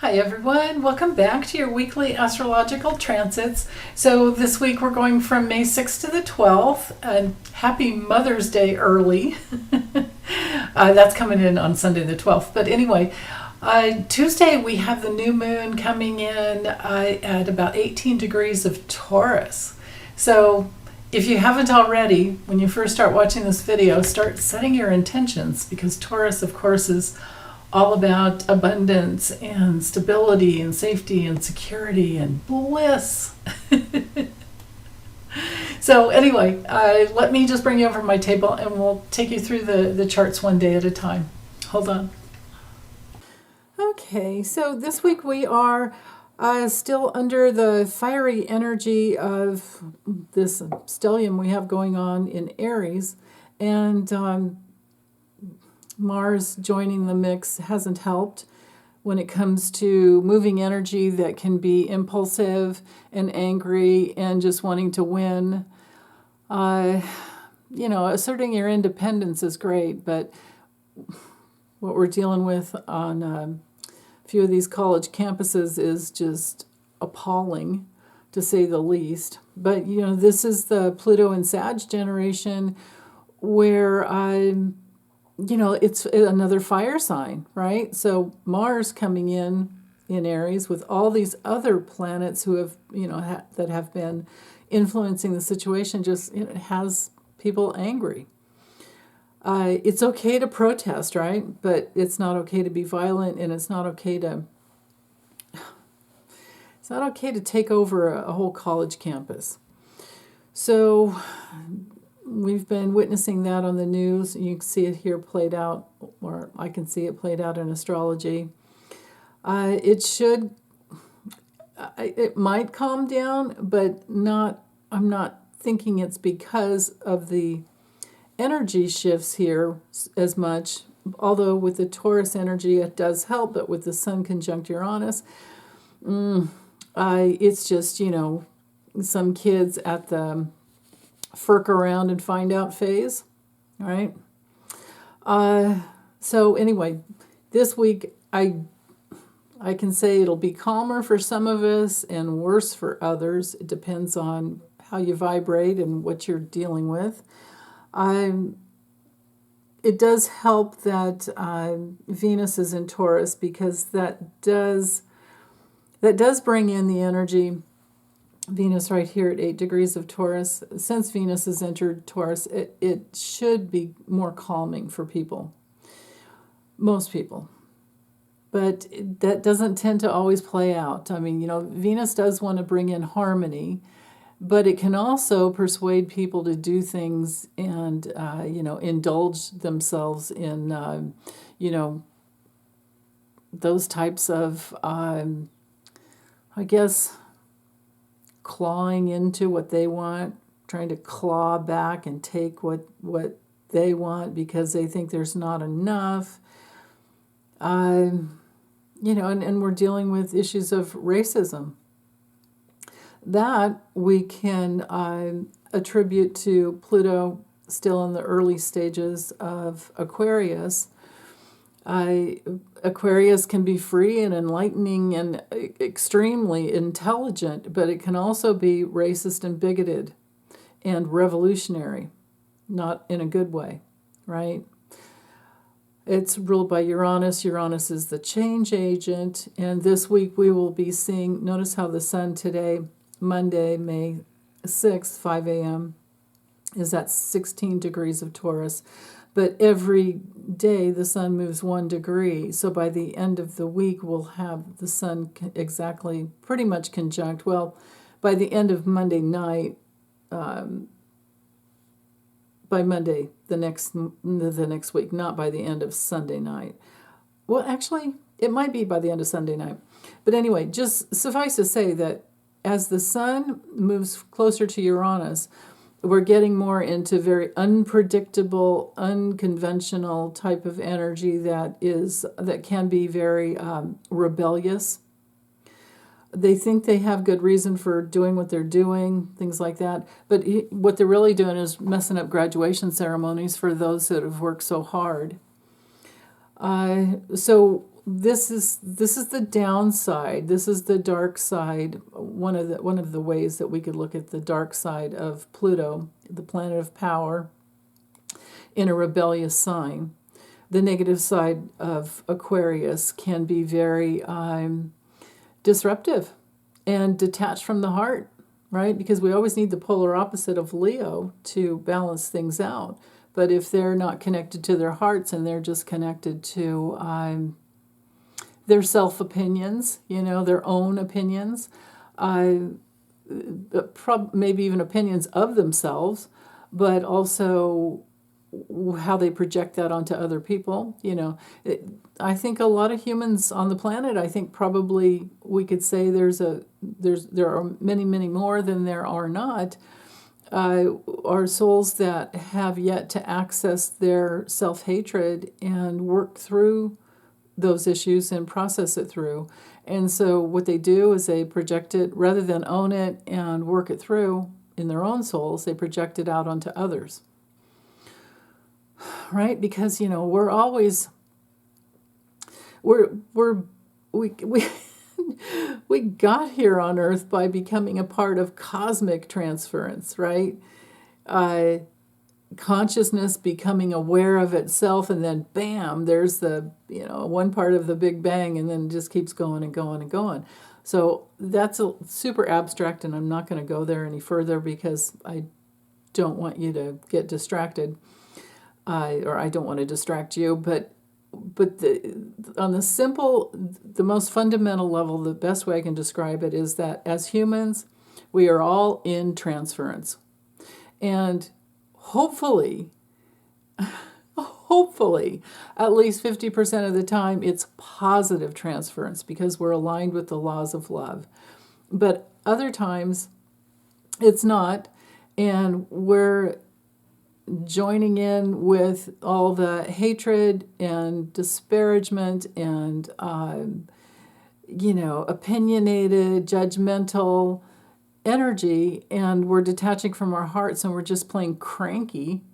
Hi everyone, welcome back to your weekly astrological transits. So this week we're going from May 6th to the 12th, and happy Mother's Day early. That's coming in on Sunday the 12th. But anyway, Tuesday we have the new moon coming in at about 18 degrees of Taurus. So if you haven't already, when you first start watching this video, start setting your intentions, because Taurus, of course, is all about abundance and stability and safety and security and bliss. So anyway, let me just bring you over my table and we'll take you through the charts one day at a time. Hold on. Okay, so this week we are still under the fiery energy of this stellium we have going on in Aries, and Mars joining the mix hasn't helped when it comes to moving energy that can be impulsive and angry and just wanting to win. Asserting your independence is great, but what we're dealing with on a few of these college campuses is just appalling, to say the least. But, this is the Pluto and Sag generation where it's another fire sign, right? So Mars coming in Aries with all these other planets who have, that have been influencing the situation, just has people angry. It's okay to protest, right? But it's not okay to be violent, and it's not okay to take over a whole college campus. So we've been witnessing that on the news. You can see it here played out, or I can see it played out in astrology. It might calm down, but I'm not thinking it's because of the energy shifts here as much. Although with the Taurus energy it does help, but with the Sun conjunct Uranus, it's just, some kids at the firk around and find out phase, right? So anyway, this week I can say it'll be calmer for some of us and worse for others. It depends on how you vibrate and what you're dealing with. It does help that Venus is in Taurus, because that does bring in the energy. Venus right here at 8 degrees of Taurus. Since Venus has entered Taurus, it should be more calming for people. Most people. But that doesn't tend to always play out. I mean, Venus does want to bring in harmony, but it can also persuade people to do things and, indulge themselves in, those types of, clawing into what they want, trying to claw back and take what they want because they think there's not enough. And we're dealing with issues of racism. That we can attribute to Pluto still in the early stages of Aquarius. Aquarius can be free and enlightening and extremely intelligent, but it can also be racist and bigoted and revolutionary, not in a good way, right? It's ruled by Uranus. Uranus is the change agent, and this week we will be seeing, notice how the Sun today, Monday, May 6th, 5 a.m., is at 16 degrees of Taurus. But every day the Sun moves 1 degree. So by the end of the week, we'll have the Sun exactly pretty much conjunct. Well, by the end of Monday night, by Monday the next week, not by the end of Sunday night. Well, actually, it might be by the end of Sunday night. But anyway, just suffice to say that as the Sun moves closer to Uranus, we're getting more into very unpredictable, unconventional type of energy that can be very rebellious. They think they have good reason for doing what they're doing, things like that. But what they're really doing is messing up graduation ceremonies for those that have worked so hard. So this is the downside. This is the dark side. One of the ways that we could look at the dark side of Pluto, the planet of power, in a rebellious sign. The negative side of Aquarius can be very disruptive and detached from the heart, right? Because we always need the polar opposite of Leo to balance things out. But if they're not connected to their hearts and they're just connected to their self-opinions, their own opinions, maybe even opinions of themselves, but also how they project that onto other people. I think a lot of humans on the planet, I think probably we could say there are many, many more than there are not, are souls that have yet to access their self-hatred and work through those issues and process it through. And so what they do is they project it, rather than own it and work it through in their own souls, they project it out onto others. Right? Because, we're always, we we got here on Earth by becoming a part of cosmic transference, right? Consciousness becoming aware of itself, and then bam, there's the, one part of the Big Bang, and then it just keeps going and going and going. So that's super abstract, and I'm not going to go there any further because I don't want you to get distracted. Or I don't want to distract you, but on the most fundamental level, the best way I can describe it is that as humans, we are all in transference. And hopefully, at least 50% of the time, it's positive transference because we're aligned with the laws of love. But other times, it's not, and we're joining in with all the hatred and disparagement and, opinionated, judgmental energy, and we're detaching from our hearts and we're just plain cranky.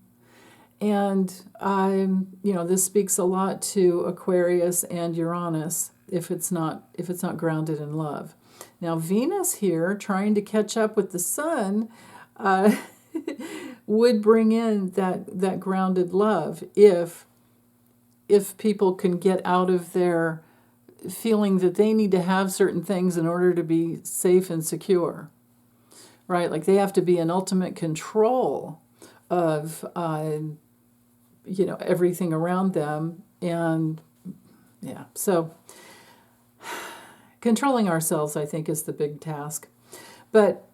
And, this speaks a lot to Aquarius and Uranus if it's not grounded in love. Now, Venus here, trying to catch up with the sun, would bring in that grounded love if people can get out of their feeling that they need to have certain things in order to be safe and secure, right? Like they have to be in ultimate control of everything around them, and so controlling ourselves, I think, is the big task. But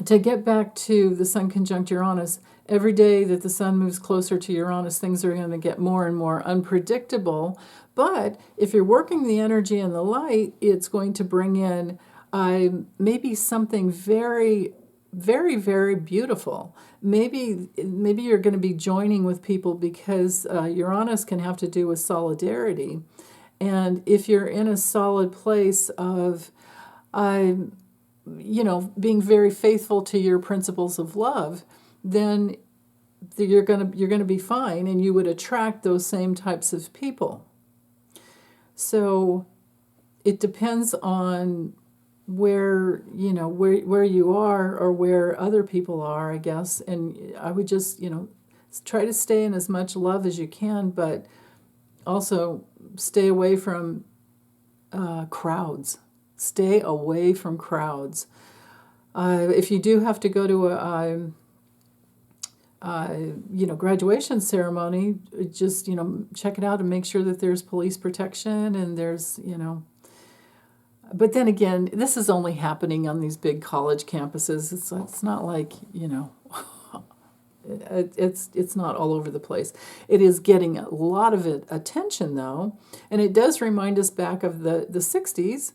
to get back to the Sun conjunct Uranus, every day that the Sun moves closer to Uranus, things are going to get more and more unpredictable. But if you're working the energy and the light, it's going to bring in maybe something very, very, very beautiful. Maybe you're going to be joining with people because Uranus can have to do with solidarity. And if you're in a solid place of being very faithful to your principles of love, then you're gonna be fine, and you would attract those same types of people. So it depends on where you are or where other people are, I guess. And I would just try to stay in as much love as you can, but also stay away from crowds. Stay away from crowds. If you do have to go to a graduation ceremony, just check it out and make sure that there's police protection and there's But then again, this is only happening on these big college campuses. It's not like it's not all over the place. It is getting a lot of attention though, and it does remind us back of the 60s.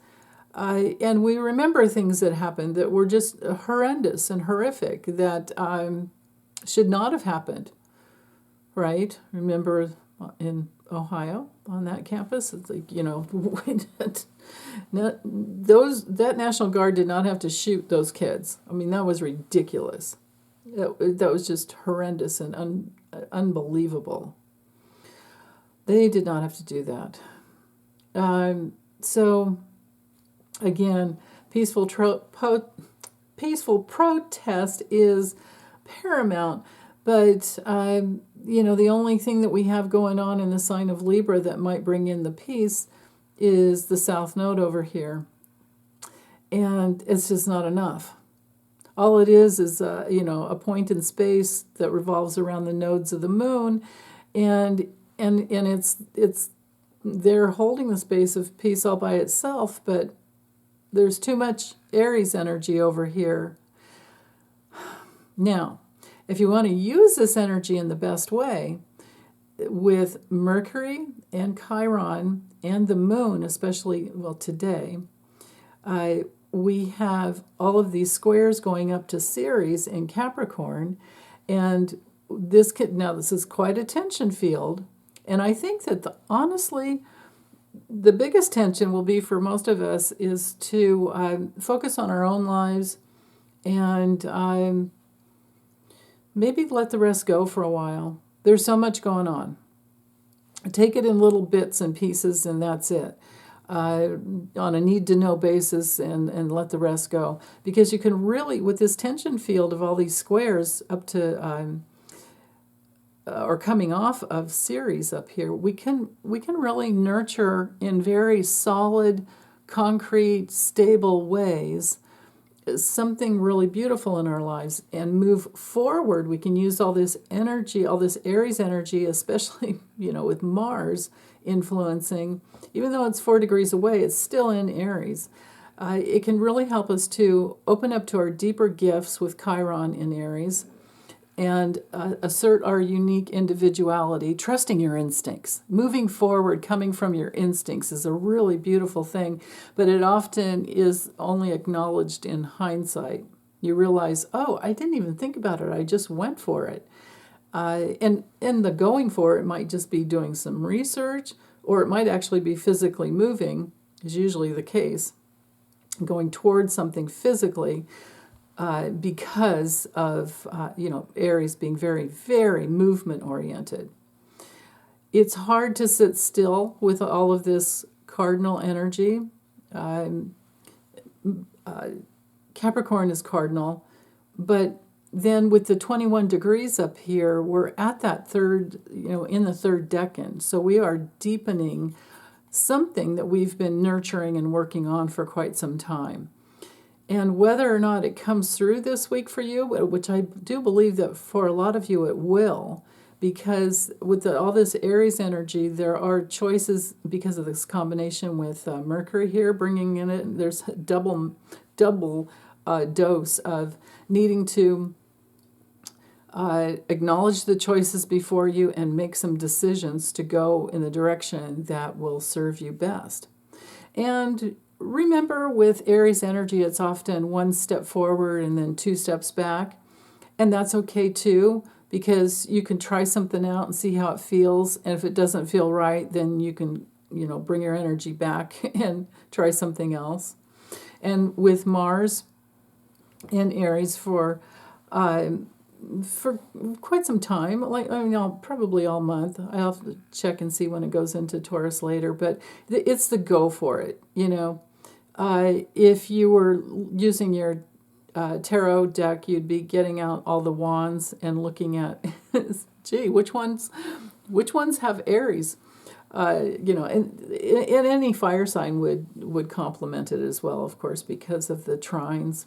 And we remember things that happened that were just horrendous and horrific that should not have happened, right? Remember in Ohio on that campus, it's like, that National Guard did not have to shoot those kids. I mean, that was ridiculous. That was just horrendous and unbelievable. They did not have to do that. So again, peaceful protest is paramount. But the only thing that we have going on in the sign of Libra that might bring in the peace is the South Node over here, and it's just not enough. All it is a point in space that revolves around the nodes of the moon, and it's they're holding the space of peace all by itself, but there's too much Aries energy over here. Now, if you want to use this energy in the best way, with Mercury and Chiron and the moon, especially, well, today, we have all of these squares going up to Ceres in Capricorn, and this is quite a tension field, and I think that honestly, the biggest tension will be for most of us is to focus on our own lives and maybe let the rest go for a while. There's so much going on. Take it in little bits and pieces, and that's it. On a need-to-know basis, and let the rest go. Because you can really, with this tension field of all these squares up to, or coming off of Ceres up here, we can really nurture in very solid, concrete, stable ways something really beautiful in our lives and move forward. We can use all this energy, all this Aries energy, especially, with Mars influencing, even though it's 4 degrees away, it's still in Aries. It can really help us to open up to our deeper gifts with Chiron in Aries and assert our unique individuality, trusting your instincts. Moving forward, coming from your instincts is a really beautiful thing, but it often is only acknowledged in hindsight. You realize, oh, I didn't even think about it, I just went for it. And the going for it might just be doing some research, or it might actually be physically moving, is usually the case, going towards something physically. Because of, Aries being very, very movement-oriented. It's hard to sit still with all of this cardinal energy. Capricorn is cardinal, but then with the 21 degrees up here, we're at that third, in the third decan. So we are deepening something that we've been nurturing and working on for quite some time. And whether or not it comes through this week for you, which I do believe that for a lot of you it will, because with all this Aries energy, there are choices because of this combination with Mercury here, bringing in it. There's double dose of needing to acknowledge the choices before you and make some decisions to go in the direction that will serve you best. And remember, with Aries energy, it's often one step forward and then 2 steps back. And that's okay too, because you can try something out and see how it feels. And if it doesn't feel right, then you can, bring your energy back and try something else. And with Mars in Aries for quite some time, probably all month. I'll have to check and see when it goes into Taurus later, but it's the go for it, If you were using your tarot deck, you'd be getting out all the wands and looking at, gee, which ones have Aries? And any fire sign would complement it as well, of course, because of the trines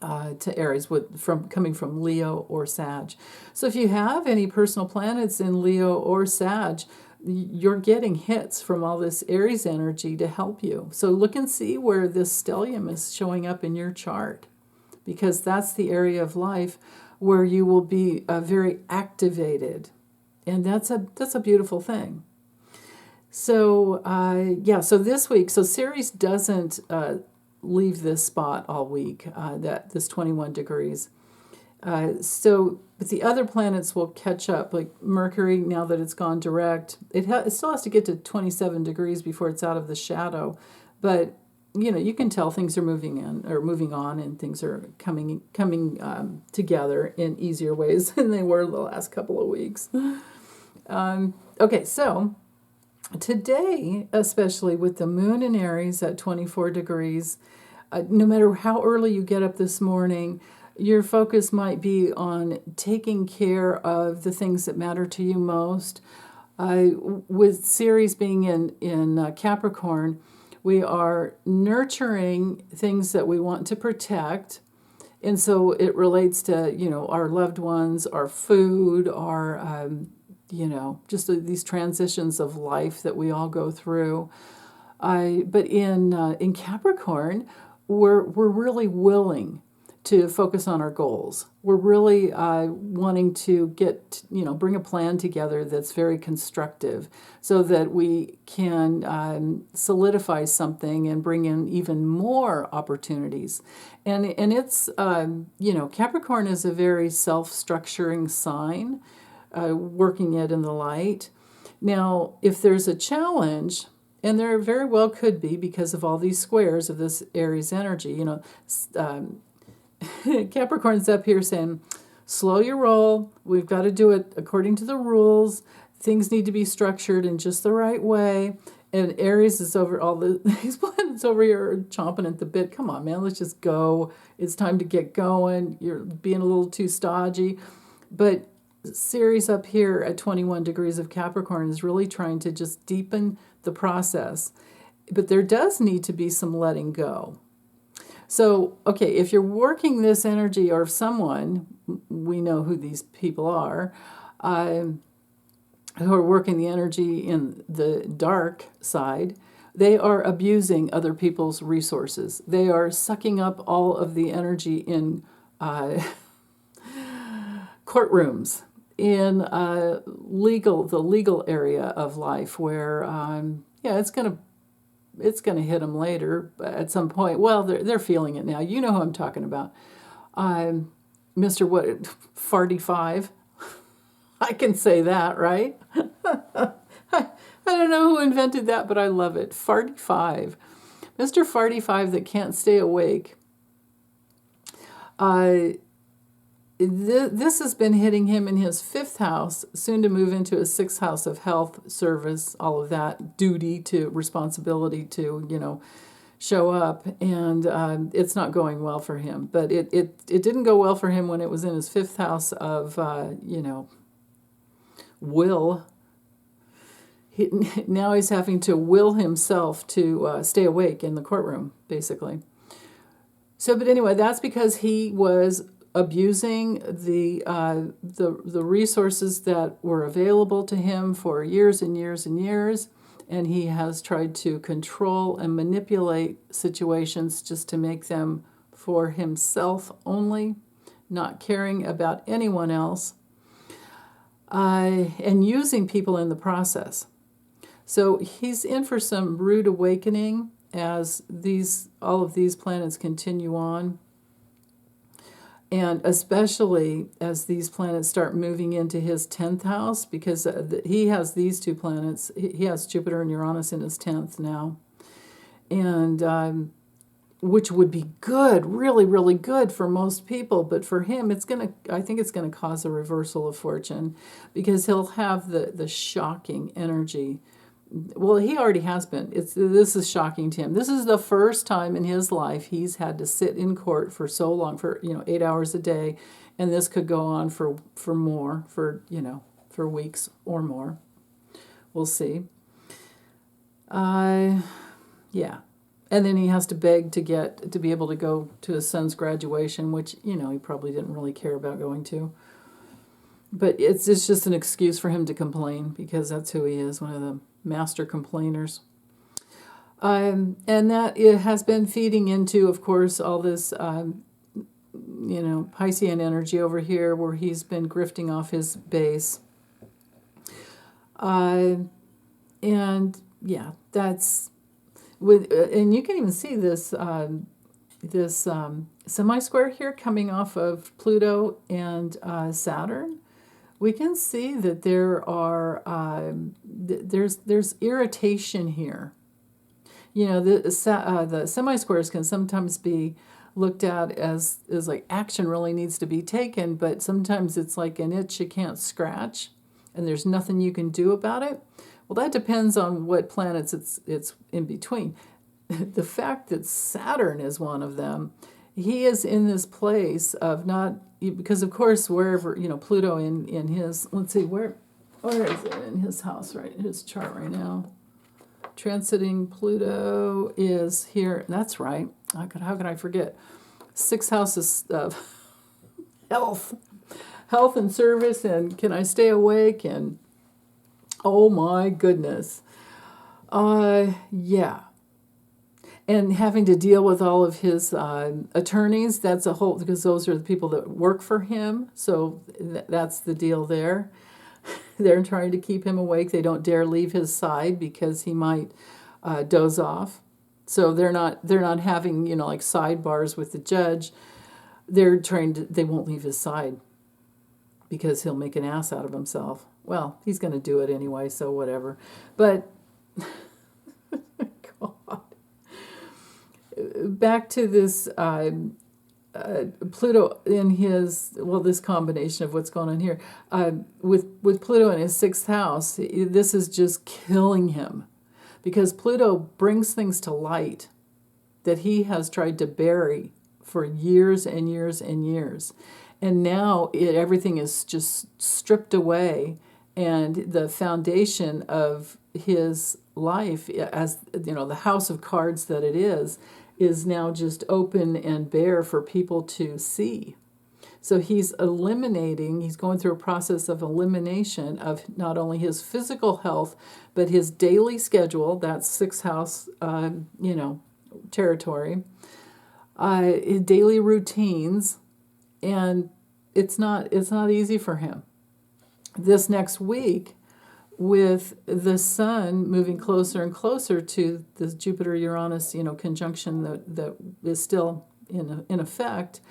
to Aries coming from Leo or Sag. So if you have any personal planets in Leo or Sag, you're getting hits from all this Aries energy to help you. So look and see where this stellium is showing up in your chart, because that's the area of life where you will be very activated, and that's a beautiful thing. So so this week, Ceres doesn't leave this spot all week, this 21 degrees. But the other planets will catch up, like Mercury, now that it's gone direct. It still has to get to 27 degrees before it's out of the shadow. But, you can tell things are moving in or moving on, and things are coming together in easier ways than they were the last couple of weeks. Okay, so Today, especially with the moon in Aries at 24 degrees, no matter how early you get up this morning, your focus might be on taking care of the things that matter to you most. With Ceres being in Capricorn, we are nurturing things that we want to protect. And so it relates to, our loved ones, our food, our, just these transitions of life that we all go through. But in Capricorn, we're really willing to focus on our goals. We're really wanting to bring a plan together that's very constructive so that we can solidify something and bring in even more opportunities. And it's, Capricorn is a very self-structuring sign, working it in the light. Now, if there's a challenge, and there very well could be because of all these squares of this Aries energy, Capricorn's up here saying, slow your roll. We've got to do it according to the rules. Things need to be structured in just the right way. And Aries is over these planets over here chomping at the bit. Come on, man, let's just go. It's time to get going. You're being a little too stodgy. But Ceres up here at 21 degrees of Capricorn is really trying to just deepen the process. But there does need to be some letting go. So, okay, if you're working this energy, or if someone, we know who these people are, who are working the energy in the dark side, they are abusing other people's resources. They are sucking up all of the energy in courtrooms, in the legal area of life, where it's going to hit them later at some point. Well, they're feeling it now. You know who I'm talking about. Mr. Farty 5. I can say that, right? I don't know who invented that, but I love it. Farty 5. Mr. Farty 5 that can't stay awake. This has been hitting him in his 5th house, soon to move into his 6th house of health, service, all of that, duty to responsibility to, show up. And it's not going well for him. But it didn't go well for him when it was in his 5th house of, will. Now he's having to will himself to stay awake in the courtroom, basically. So, but anyway, that's because he was abusing the resources that were available to him for years and years and years, and he has tried to control and manipulate situations just to make them for himself only, not caring about anyone else, and using people in the process. So he's in for some rude awakening as all of these planets continue on. And especially as these planets start moving into his 10th house, because he has these two planets. He has Jupiter and Uranus in his 10th now. And which would be good, really, really good for most people. But for him, I think it's going to cause a reversal of fortune, because he'll have the shocking energy. Well, he already has been. This is shocking to him. This is the first time in his life he's had to sit in court for so long, for 8 hours a day, and this could go on for more, for weeks or more. We'll see. Yeah. And then he has to beg to be able to go to his son's graduation, which, he probably didn't really care about going to. But it's just an excuse for him to complain, because that's who he is, one of the master complainers. And that it has been feeding into, of course, all this, Piscean energy over here, where he's been grifting off his base. And yeah, that's and you can even see this semi-square here coming off of Pluto and Saturn. We can see that there's irritation here. The semi-squares can sometimes be looked at as like action really needs to be taken, but sometimes it's like an itch you can't scratch, and there's nothing you can do about it. Well, that depends on what planets it's in between. The fact that Saturn is one of them, he is in this place of not, because of course wherever, Pluto in his, let's see, where is it in his house, right, his chart right now? Transiting Pluto is here. That's right. How could I forget? 6th house of health and service, and can I stay awake? And oh my goodness, yeah. And having to deal with all of his attorneys, that's a whole, because those are the people that work for him. So that's the deal there. They're trying to keep him awake. They don't dare leave his side because he might doze off. So they're not having, like sidebars with the judge. They won't leave his side because he'll make an ass out of himself. Well, he's going to do it anyway, so whatever. But God. Back to this Pluto in his, this combination of what's going on here, with Pluto in his 6th house, this is just killing him, because Pluto brings things to light that he has tried to bury for years and years and years. And now everything is just stripped away, and the foundation of his life, as the house of cards that it is now just open and bare for people to see. So he's going through a process of elimination of not only his physical health, but his daily schedule, that's 6th house, territory, his daily routines, and it's not easy for him. This next week, with the sun moving closer and closer to the Jupiter-Uranus, conjunction that is still in effect,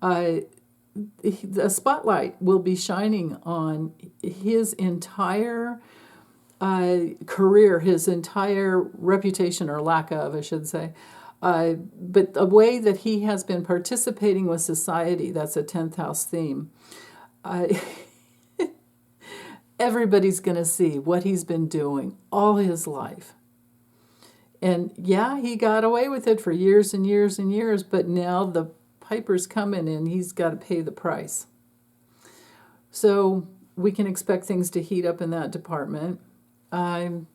the spotlight will be shining on his entire career, his entire reputation, or lack of, I should say. But the way that he has been participating with society, that's a 10th house theme. Everybody's going to see what he's been doing all his life. And yeah, he got away with it for years and years and years, but now the piper's coming and he's got to pay the price. So we can expect things to heat up in that department. I'm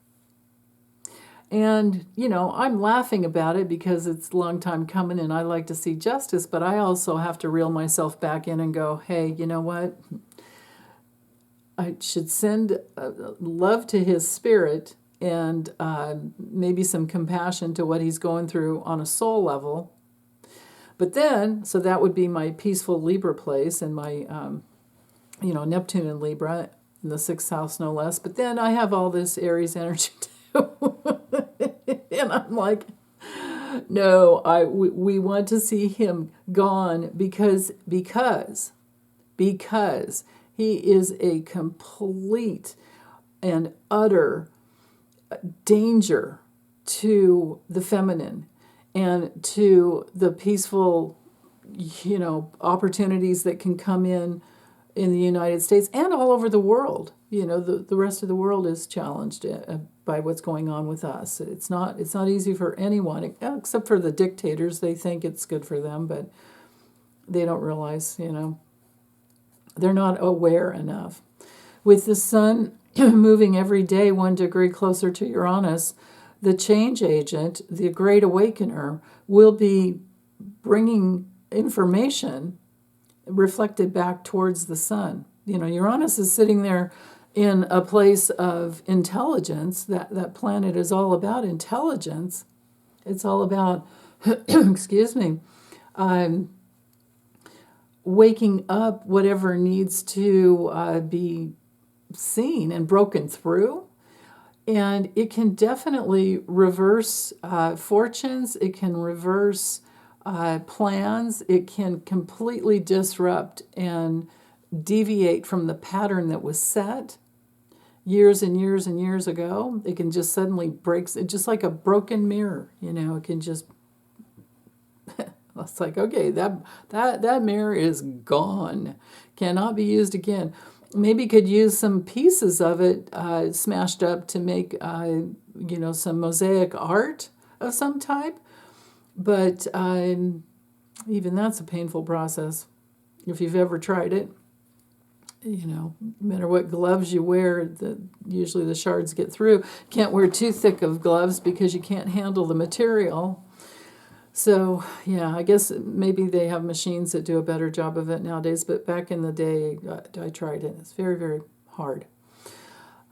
laughing about it because it's a long time coming and I like to see justice, but I also have to reel myself back in and go, hey, you know what? I should send love to his spirit and maybe some compassion to what he's going through on a soul level. But then, so that would be my peaceful Libra place and my, Neptune in Libra in the 6th house, no less. But then I have all this Aries energy too. And I'm like, no, we want to see him gone because he is a complete and utter danger to the feminine and to the peaceful, opportunities that can come in the United States and all over the world. The rest of the world is challenged by what's going on with us. It's not easy for anyone, except for the dictators. They think it's good for them, but they don't realize, they're not aware enough. With the sun moving every day 1 degree closer to Uranus, the change agent, the great awakener, will be bringing information reflected back towards the sun. Uranus is sitting there in a place of intelligence. That planet is all about intelligence. It's all about, excuse me, waking up whatever needs to be seen and broken through. And it can definitely reverse fortunes. It can reverse plans. It can completely disrupt and deviate from the pattern that was set years and years and years ago. It can just suddenly break, just like a broken mirror. It can just it's like, okay, that mirror is gone, cannot be used again. maybe could use some pieces of it smashed up to make, some mosaic art of some type. But even that's a painful process. If you've ever tried it, no matter what gloves you wear, usually the shards get through. Can't wear too thick of gloves because you can't handle the material. So, yeah, I guess maybe they have machines that do a better job of it nowadays, but back in the day, I tried it. It's very, very hard.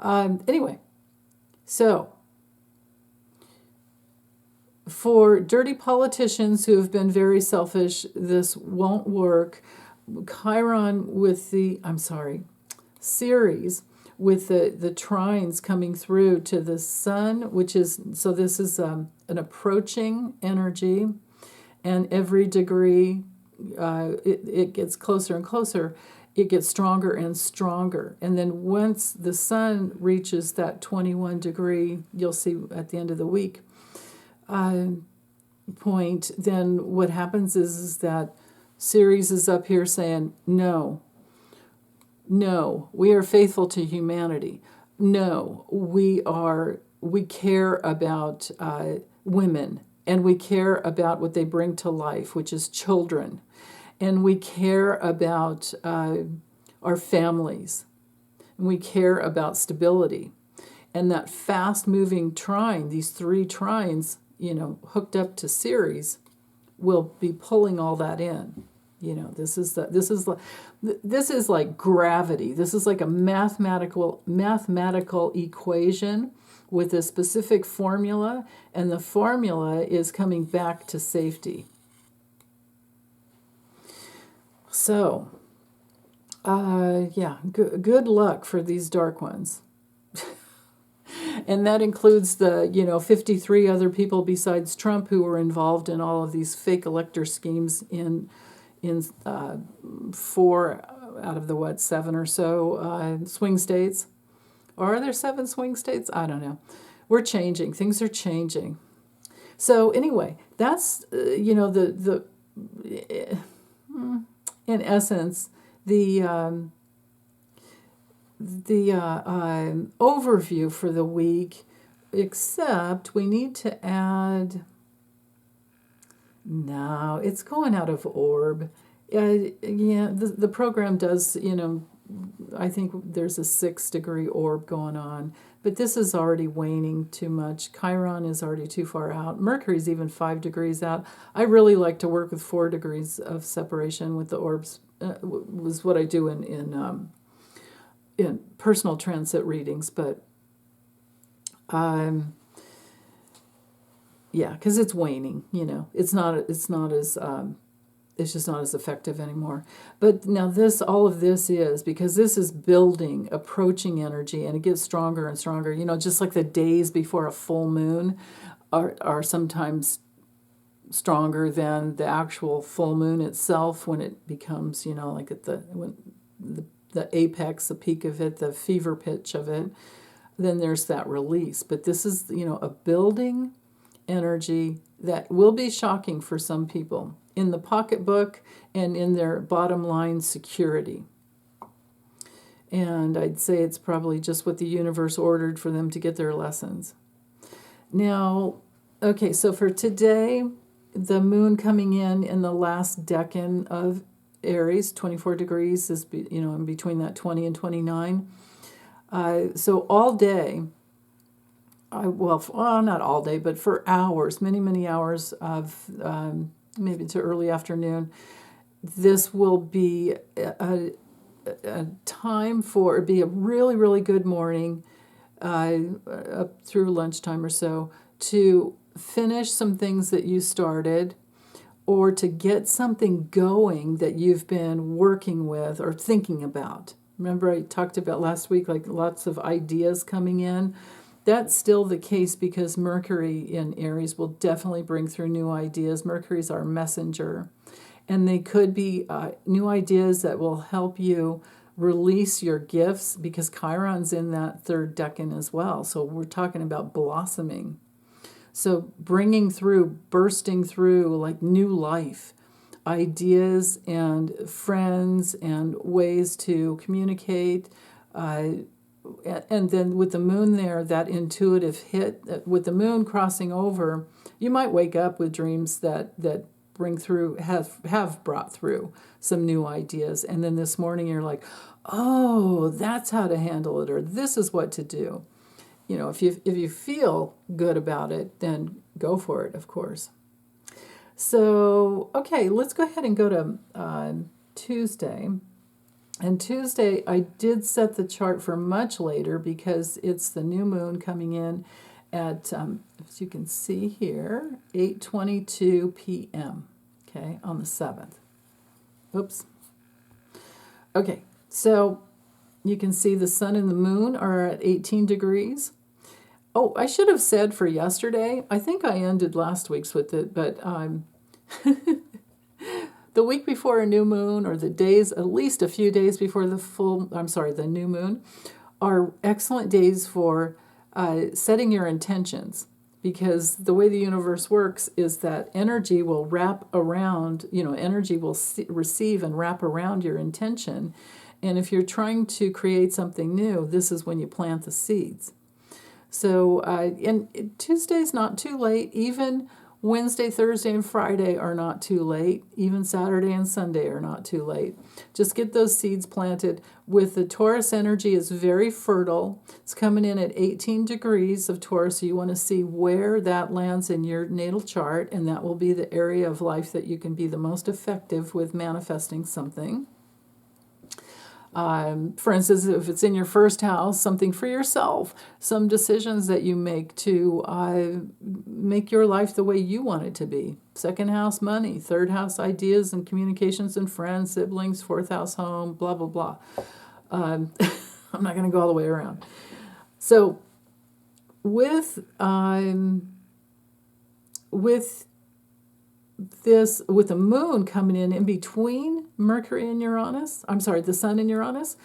Anyway, so for dirty politicians who have been very selfish, this won't work. Ceres with the trines coming through to the sun, which is, so this is an approaching energy, and every degree it gets closer and closer, it gets stronger and stronger. And then once the sun reaches that 21 degree, you'll see at the end of the week, point, then what happens is that Ceres is up here saying, no, we are faithful to humanity. No, we care about women, and we care about what they bring to life, which is children. And we care about our families. And we care about stability. And that fast-moving trine, these three trines, hooked up to Ceres, will be pulling all that in. This is like gravity. This is like a mathematical equation with a specific formula, and the formula is coming back to safety. So, good luck for these dark ones. And that includes the 53 other people besides Trump who were involved in all of these fake elector schemes in 4 out of the 7 or so swing states. Or are there 7 swing states? I don't know. We're changing. Things are changing. So anyway, that's in essence the overview for the week. Except we need to add. No, it's going out of orb. The program does, I think there's a 6-degree orb going on, but this is already waning too much. Chiron is already too far out. Mercury's even 5 degrees out. I really like to work with 4 degrees of separation with the orbs, was what I do in personal transit readings, but because it's waning, it's just not as effective anymore. But now all of this is because this is building, approaching energy, and it gets stronger and stronger. Just like the days before a full moon are sometimes stronger than the actual full moon itself when it becomes, like at the apex, the peak of it, the fever pitch of it. Then there's that release. But this is, a building energy that will be shocking for some people in the pocketbook and in their bottom line security. And I'd say it's probably just what the universe ordered for them to get their lessons. Now, okay, so for today, the moon coming in the last decan of Aries, 24 degrees, is in between that 20 and 29. So all day, not all day, but for hours, many, many hours of maybe to early afternoon, this will be a time be a really, really good morning up through lunchtime or so to finish some things that you started or to get something going that you've been working with or thinking about. Remember I talked about last week, like lots of ideas coming in? That's still the case because Mercury in Aries will definitely bring through new ideas. Mercury's our messenger. And they could be new ideas that will help you release your gifts because Chiron's in that 3rd decan as well. So we're talking about blossoming. So bursting through like new life. ideas and friends and ways to communicate. And then with the moon there, that intuitive hit, with the moon crossing over, you might wake up with dreams that bring through, have brought through some new ideas. And then this morning you're like, oh, that's how to handle it, or this is what to do. If you feel good about it, then go for it, of course. So, okay, let's go ahead and go to Tuesday. And Tuesday, I did set the chart for much later because it's the new moon coming in at, as you can see here, 8:22 p.m., okay, on the 7th. Oops. Okay, so you can see the sun and the moon are at 18 degrees. Oh, I should have said for yesterday, I think I ended last week's with it, but the week before a new moon, or the days, at least a few days before the new moon, are excellent days for setting your intentions. Because the way the universe works is that energy will wrap around, energy will receive and wrap around your intention. And if you're trying to create something new, this is when you plant the seeds. So, and Tuesday's not too late. Even Wednesday, Thursday, and Friday are not too late. Even Saturday and Sunday are not too late. Just get those seeds planted. With the Taurus energy, it's very fertile. It's coming in at 18 degrees of Taurus, so you want to see where that lands in your natal chart, and that will be the area of life that you can be the most effective with manifesting something. For instance, if it's in your first house, something for yourself, some decisions that you make to make your life the way you want it to be. Second house, money. Third house, ideas and communications and friends, siblings. Fourth house, home, blah, blah, blah. I'm not going to go all the way around. So with the moon coming in between Mercury and Uranus, the sun and Uranus,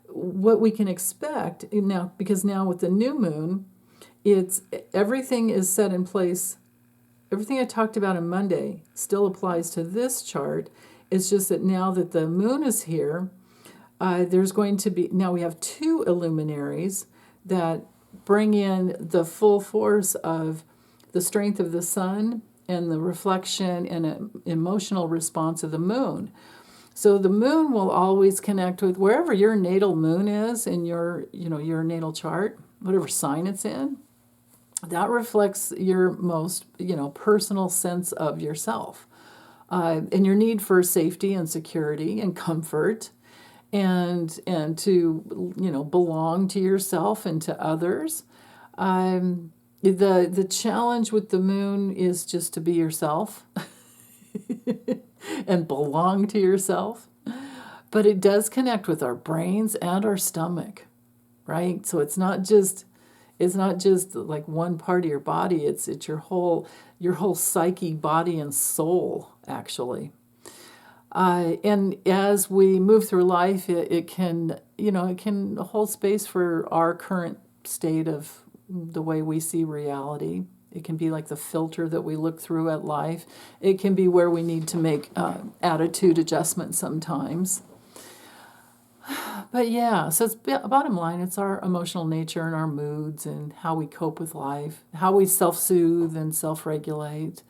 what we can expect now, because now with the new moon, everything is set in place. Everything I talked about on Monday still applies to this chart. It's just that now that the moon is here, there's going to be, now we have two illuminaries that bring in the full force of the strength of the sun and the reflection and emotional response of the moon. So the moon will always connect with wherever your natal moon is in your natal chart, whatever sign it's in. That reflects your most, personal sense of yourself, and your need for safety and security and comfort, and to belong to yourself and to others. The challenge with the moon is just to be yourself and belong to yourself. But it does connect with our brains and our stomach, right? So it's not just like one part of your body. It's your whole psyche, body, and soul, actually. And as we move through life, it can hold space for our current state of the way we see reality. It can be like the filter that we look through at life. It can be where we need to make attitude adjustments sometimes. But yeah, so it's bottom line, it's our emotional nature and our moods and how we cope with life, how we self-soothe and self-regulate.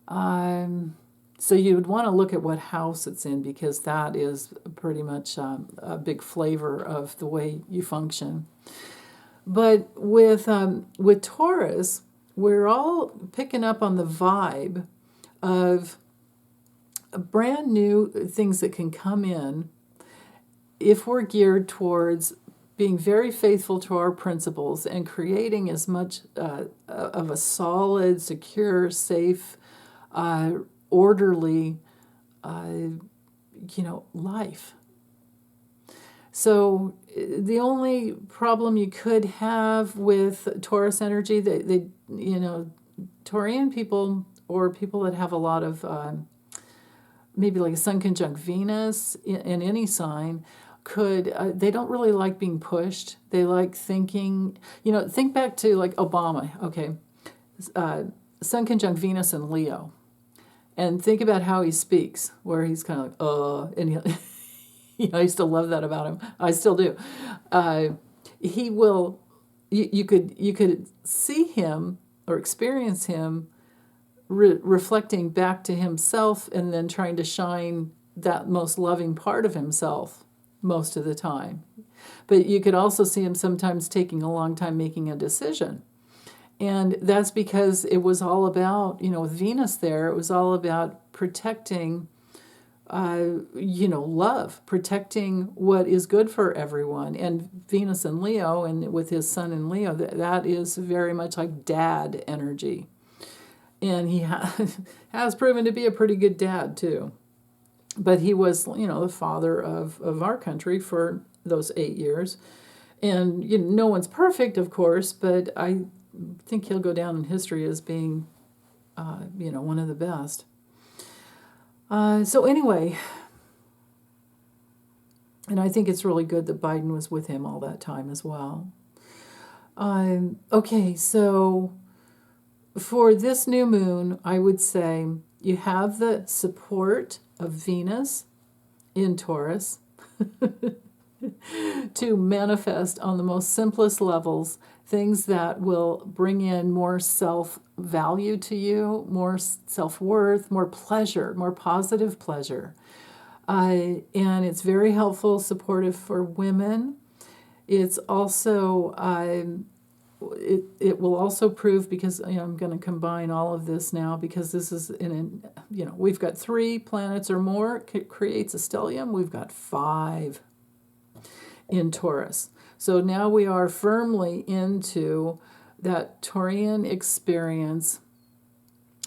So you would want to look at what house it's in, because that is pretty much a big flavor of the way you function. But with Taurus, we're all picking up on the vibe of brand new things that can come in if we're geared towards being very faithful to our principles and creating as much of a solid, secure, safe, orderly, life. So the only problem you could have with Taurus energy, Taurian people, or people that have a lot of maybe like a sun conjunct Venus in any sign, they don't really like being pushed. They like thinking, think back to like Obama, okay, sun conjunct Venus in Leo. And think about how he speaks, where he's kind of like, and I used to love that about him. I still do. He will, you could see him or experience him reflecting back to himself and then trying to shine that most loving part of himself most of the time. But you could also see him sometimes taking a long time making a decision. And that's because it was all about, with Venus there, it was all about protecting, love, protecting what is good for everyone. And Venus in Leo, and with his sun in Leo, that is very much like dad energy. And he has proven to be a pretty good dad, too. But he was, the father of our country for those 8 years. And no one's perfect, of course, but I think he'll go down in history as being, one of the best. So anyway, and I think it's really good that Biden was with him all that time as well. Okay, so for this new moon, I would say you have the support of Venus in Taurus to manifest on the most simplest levels things that will bring in more self-value to you, more self-worth, more pleasure, more positive pleasure. And it's very helpful, supportive for women. It's also, it will also prove, because I'm going to combine all of this now, because this is, we've got 3 planets or more, creates a stellium. We've got 5 in Taurus. So now we are firmly into that Taurian experience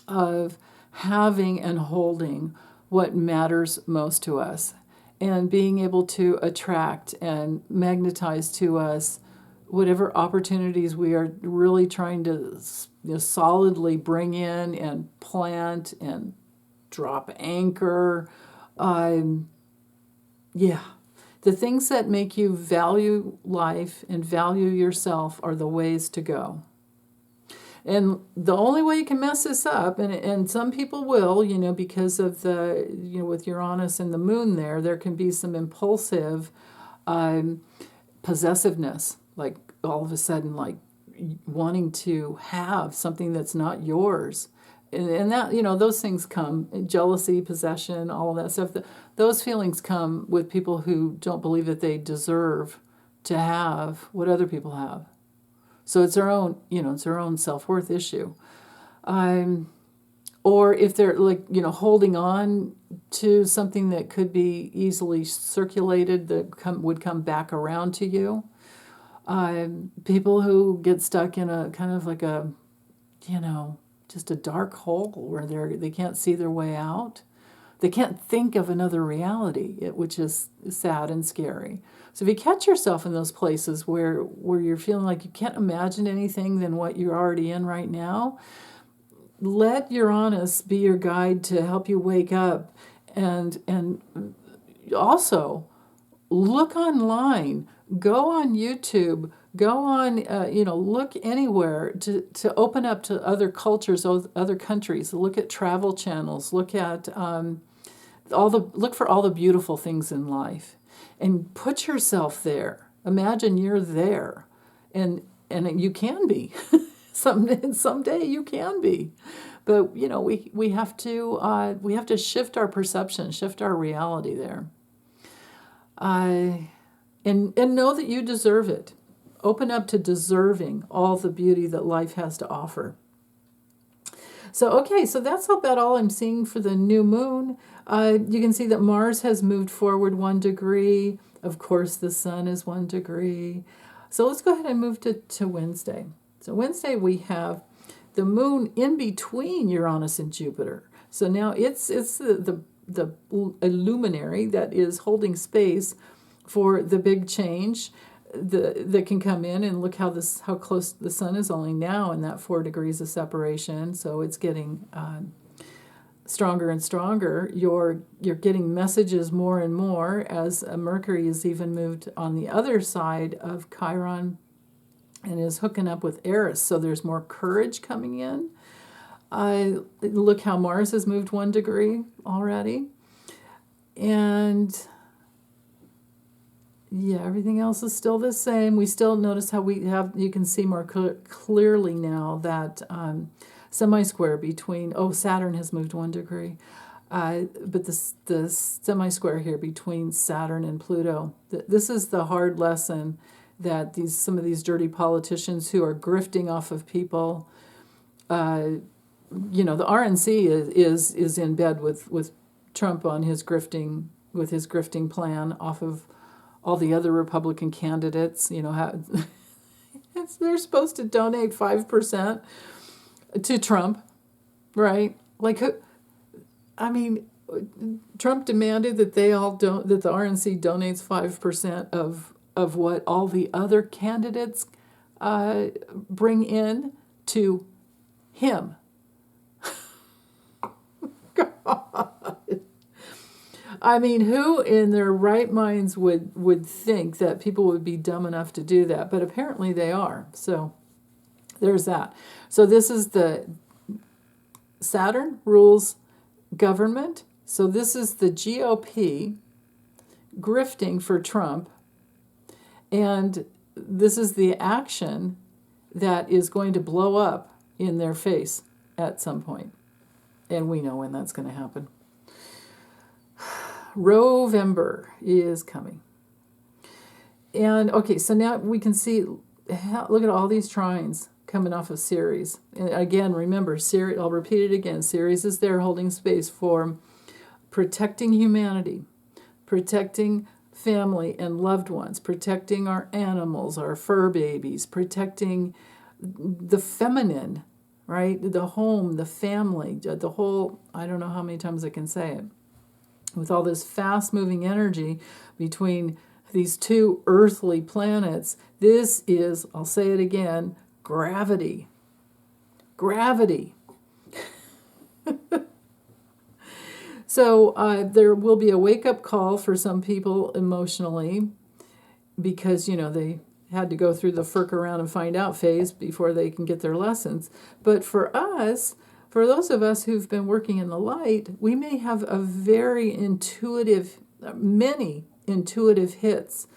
of having and holding what matters most to us and being able to attract and magnetize to us whatever opportunities we are really trying to solidly bring in and plant and drop anchor. The things that make you value life and value yourself are the ways to go. And the only way you can mess this up, and some people will, because of the, with Uranus and the moon there can be some impulsive possessiveness, like all of a sudden, like wanting to have something that's not yours. And that, those things come, jealousy, possession, all of that stuff. Those feelings come with people who don't believe that they deserve to have what other people have. So it's their own, it's their own self-worth issue. Or if they're holding on to something that could be easily circulated that would come back around to you. People who get stuck in a kind of like a, just a dark hole where they can't see their way out. They can't think of another reality, which is sad and scary. So if you catch yourself in those places where you're feeling like you can't imagine anything than what you're already in right now, let Uranus be your guide to help you wake up, and also look online, go on YouTube, go on, look anywhere to open up to other cultures, other countries. Look at travel channels. Look at look for all the beautiful things in life, and put yourself there. Imagine you're there, and you can be. Someday you can be, but we have to shift our perception, shift our reality there. And know that you deserve it. Open up to deserving all the beauty that life has to offer. So that's about all I'm seeing for the new moon. You can see that Mars has moved forward 1 degree. Of course, the sun is 1 degree. So let's go ahead and move to Wednesday. So Wednesday we have the moon in between Uranus and Jupiter. So now it's the luminary that is holding space for the big change that can come in. And look how close the sun is only now in that 4 degrees of separation. So it's getting stronger and stronger. You're getting messages more and more as Mercury is even moved on the other side of Chiron and is hooking up with Eris. So there's more courage coming in. Look how Mars has moved 1 degree already. And yeah, everything else is still the same. We still notice how we have, you can see more clearly now that semi-square between, Saturn has moved 1 degree. But the semi-square here between Saturn and Pluto, this is the hard lesson that some of these dirty politicians who are grifting off of people, the RNC is in bed with Trump on his grifting plan off of all the other Republican candidates. They're supposed to donate 5% to Trump, right? Like, Trump demanded that the RNC donates 5% of what all the other candidates bring in to him. God. Who in their right minds would think that people would be dumb enough to do that? But apparently they are. So there's that. So this is the Saturn rules government. So this is the GOP grifting for Trump. And this is the action that is going to blow up in their face at some point. And we know when that's going to happen. Rovember is coming. And okay, so now we can see, look at all these trines coming off of Ceres. And again, remember, Ceres, I'll repeat it again, Ceres is there holding space for protecting humanity, protecting family and loved ones, protecting our animals, our fur babies, protecting the feminine, right? The home, the family, the whole, I don't know how many times I can say it. With all this fast-moving energy between these two earthly planets, this is, I'll say it again, gravity. Gravity. So there will be a wake-up call for some people emotionally because, they had to go through the firk around and find out phase before they can get their lessons. But for us, for those of us who've been working in the light, we may have a very many intuitive hits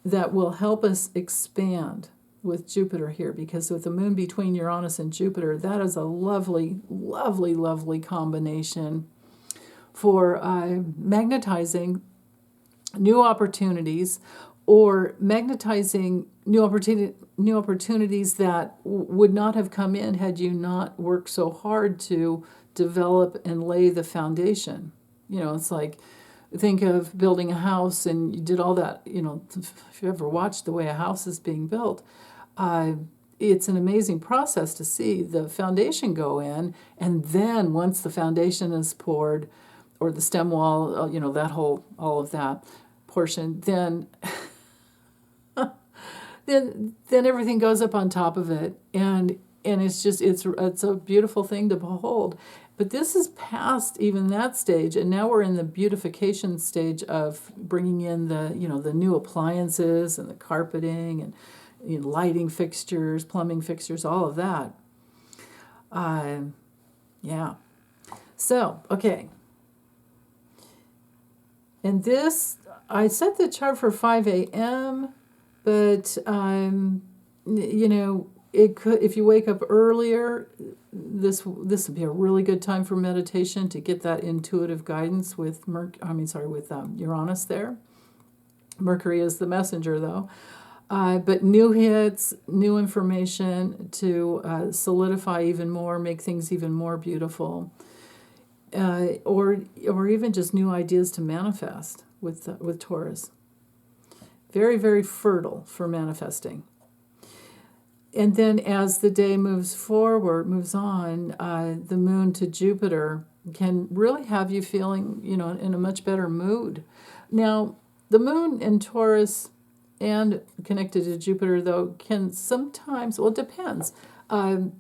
that will help us expand with Jupiter here, because with the moon between Uranus and Jupiter, that is a lovely, lovely, lovely combination for magnetizing new opportunities or magnetizing new opportunities that would not have come in had you not worked so hard to develop and lay the foundation. It's like, think of building a house and you did all that, if you ever watched the way a house is being built, it's an amazing process to see the foundation go in, and then once the foundation is poured, or the stem wall, all of that portion, then then everything goes up on top of it, and it's just it's a beautiful thing to behold. But this is past even that stage, and now we're in the beautification stage of bringing in the the new appliances and the carpeting and lighting fixtures, plumbing fixtures, all of that. Yeah. So okay. And this, I set the chart for 5 a.m., but, it could, if you wake up earlier, this would be a really good time for meditation to get that intuitive guidance with Uranus there. Mercury is the messenger, though. But new hits, new information to solidify even more, make things even more beautiful. Or even just new ideas to manifest with Taurus. Very, very fertile for manifesting. And then as the day moves on, the moon to Jupiter can really have you feeling, in a much better mood. Now, the moon in Taurus and connected to Jupiter, though, can sometimes, it depends.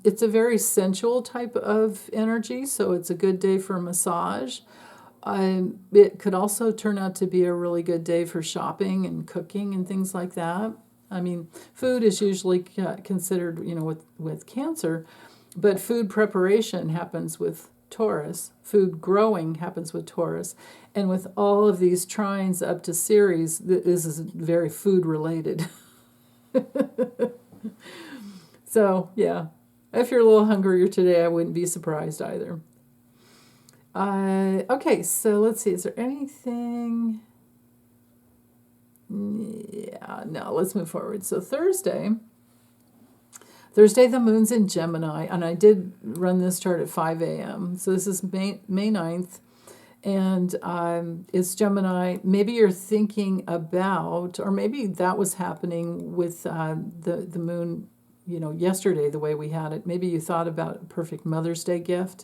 It's a very sensual type of energy, so it's a good day for a massage. It could also turn out to be a really good day for shopping and cooking and things like that. Food is usually considered, with Cancer, But food preparation happens with Taurus. Food growing happens with Taurus. And with all of these trines up to Ceres, this is very food related. So, yeah. If you're a little hungrier today, I wouldn't be surprised either. Okay, so let's see. Is there anything? Yeah, no, let's move forward. So Thursday, the moon's in Gemini, and I did run this chart at 5 a.m. So this is May 9th, and it's Gemini. Maybe you're thinking about, or maybe that was happening with the moon, yesterday, the way we had it. Maybe you thought about a perfect Mother's Day gift.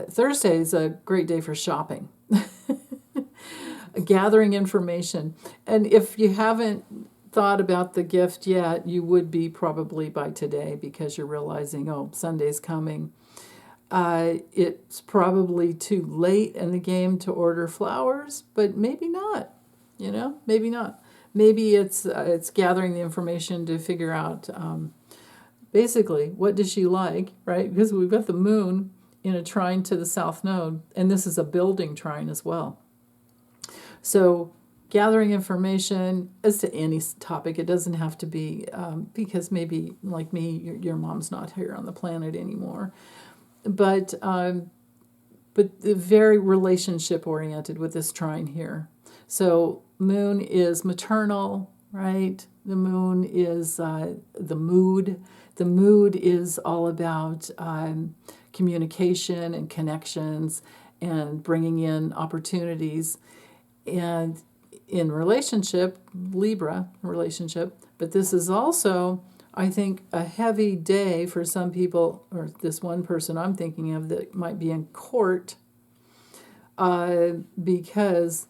Thursday is a great day for shopping, gathering information. And if you haven't thought about the gift yet, you would be probably by today, because you're realizing, oh, Sunday's coming. It's probably too late in the game to order flowers, but maybe not, maybe not. Maybe it's gathering the information to figure out basically what does she like, right? Because we've got the moon in a trine to the south node, and this is a building trine as well. So gathering information as to any topic. It doesn't have to be because maybe, like me, your mom's not here on the planet anymore. But very relationship oriented with this trine here. So moon is maternal, right? The moon is the mood. The mood is all about communication and connections and bringing in opportunities. And in relationship, Libra relationship, but this is also, I think, a heavy day for some people, or this one person I'm thinking of that might be in court, because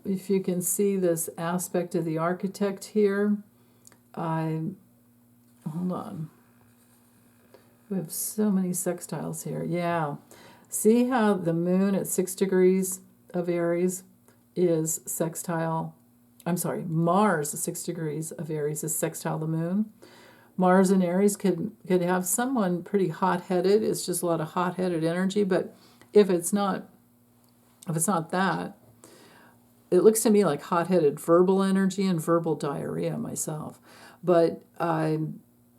if you can see this aspect of the architect here, hold on. We have so many sextiles here. Yeah. See how the moon at 6 degrees of Aries is sextile. I'm sorry, Mars at 6 degrees of Aries is sextile the moon. Mars in Aries could have someone pretty hot-headed. It's just a lot of hot-headed energy. But if it's not that, it looks to me like hot-headed verbal energy and verbal diarrhea myself. But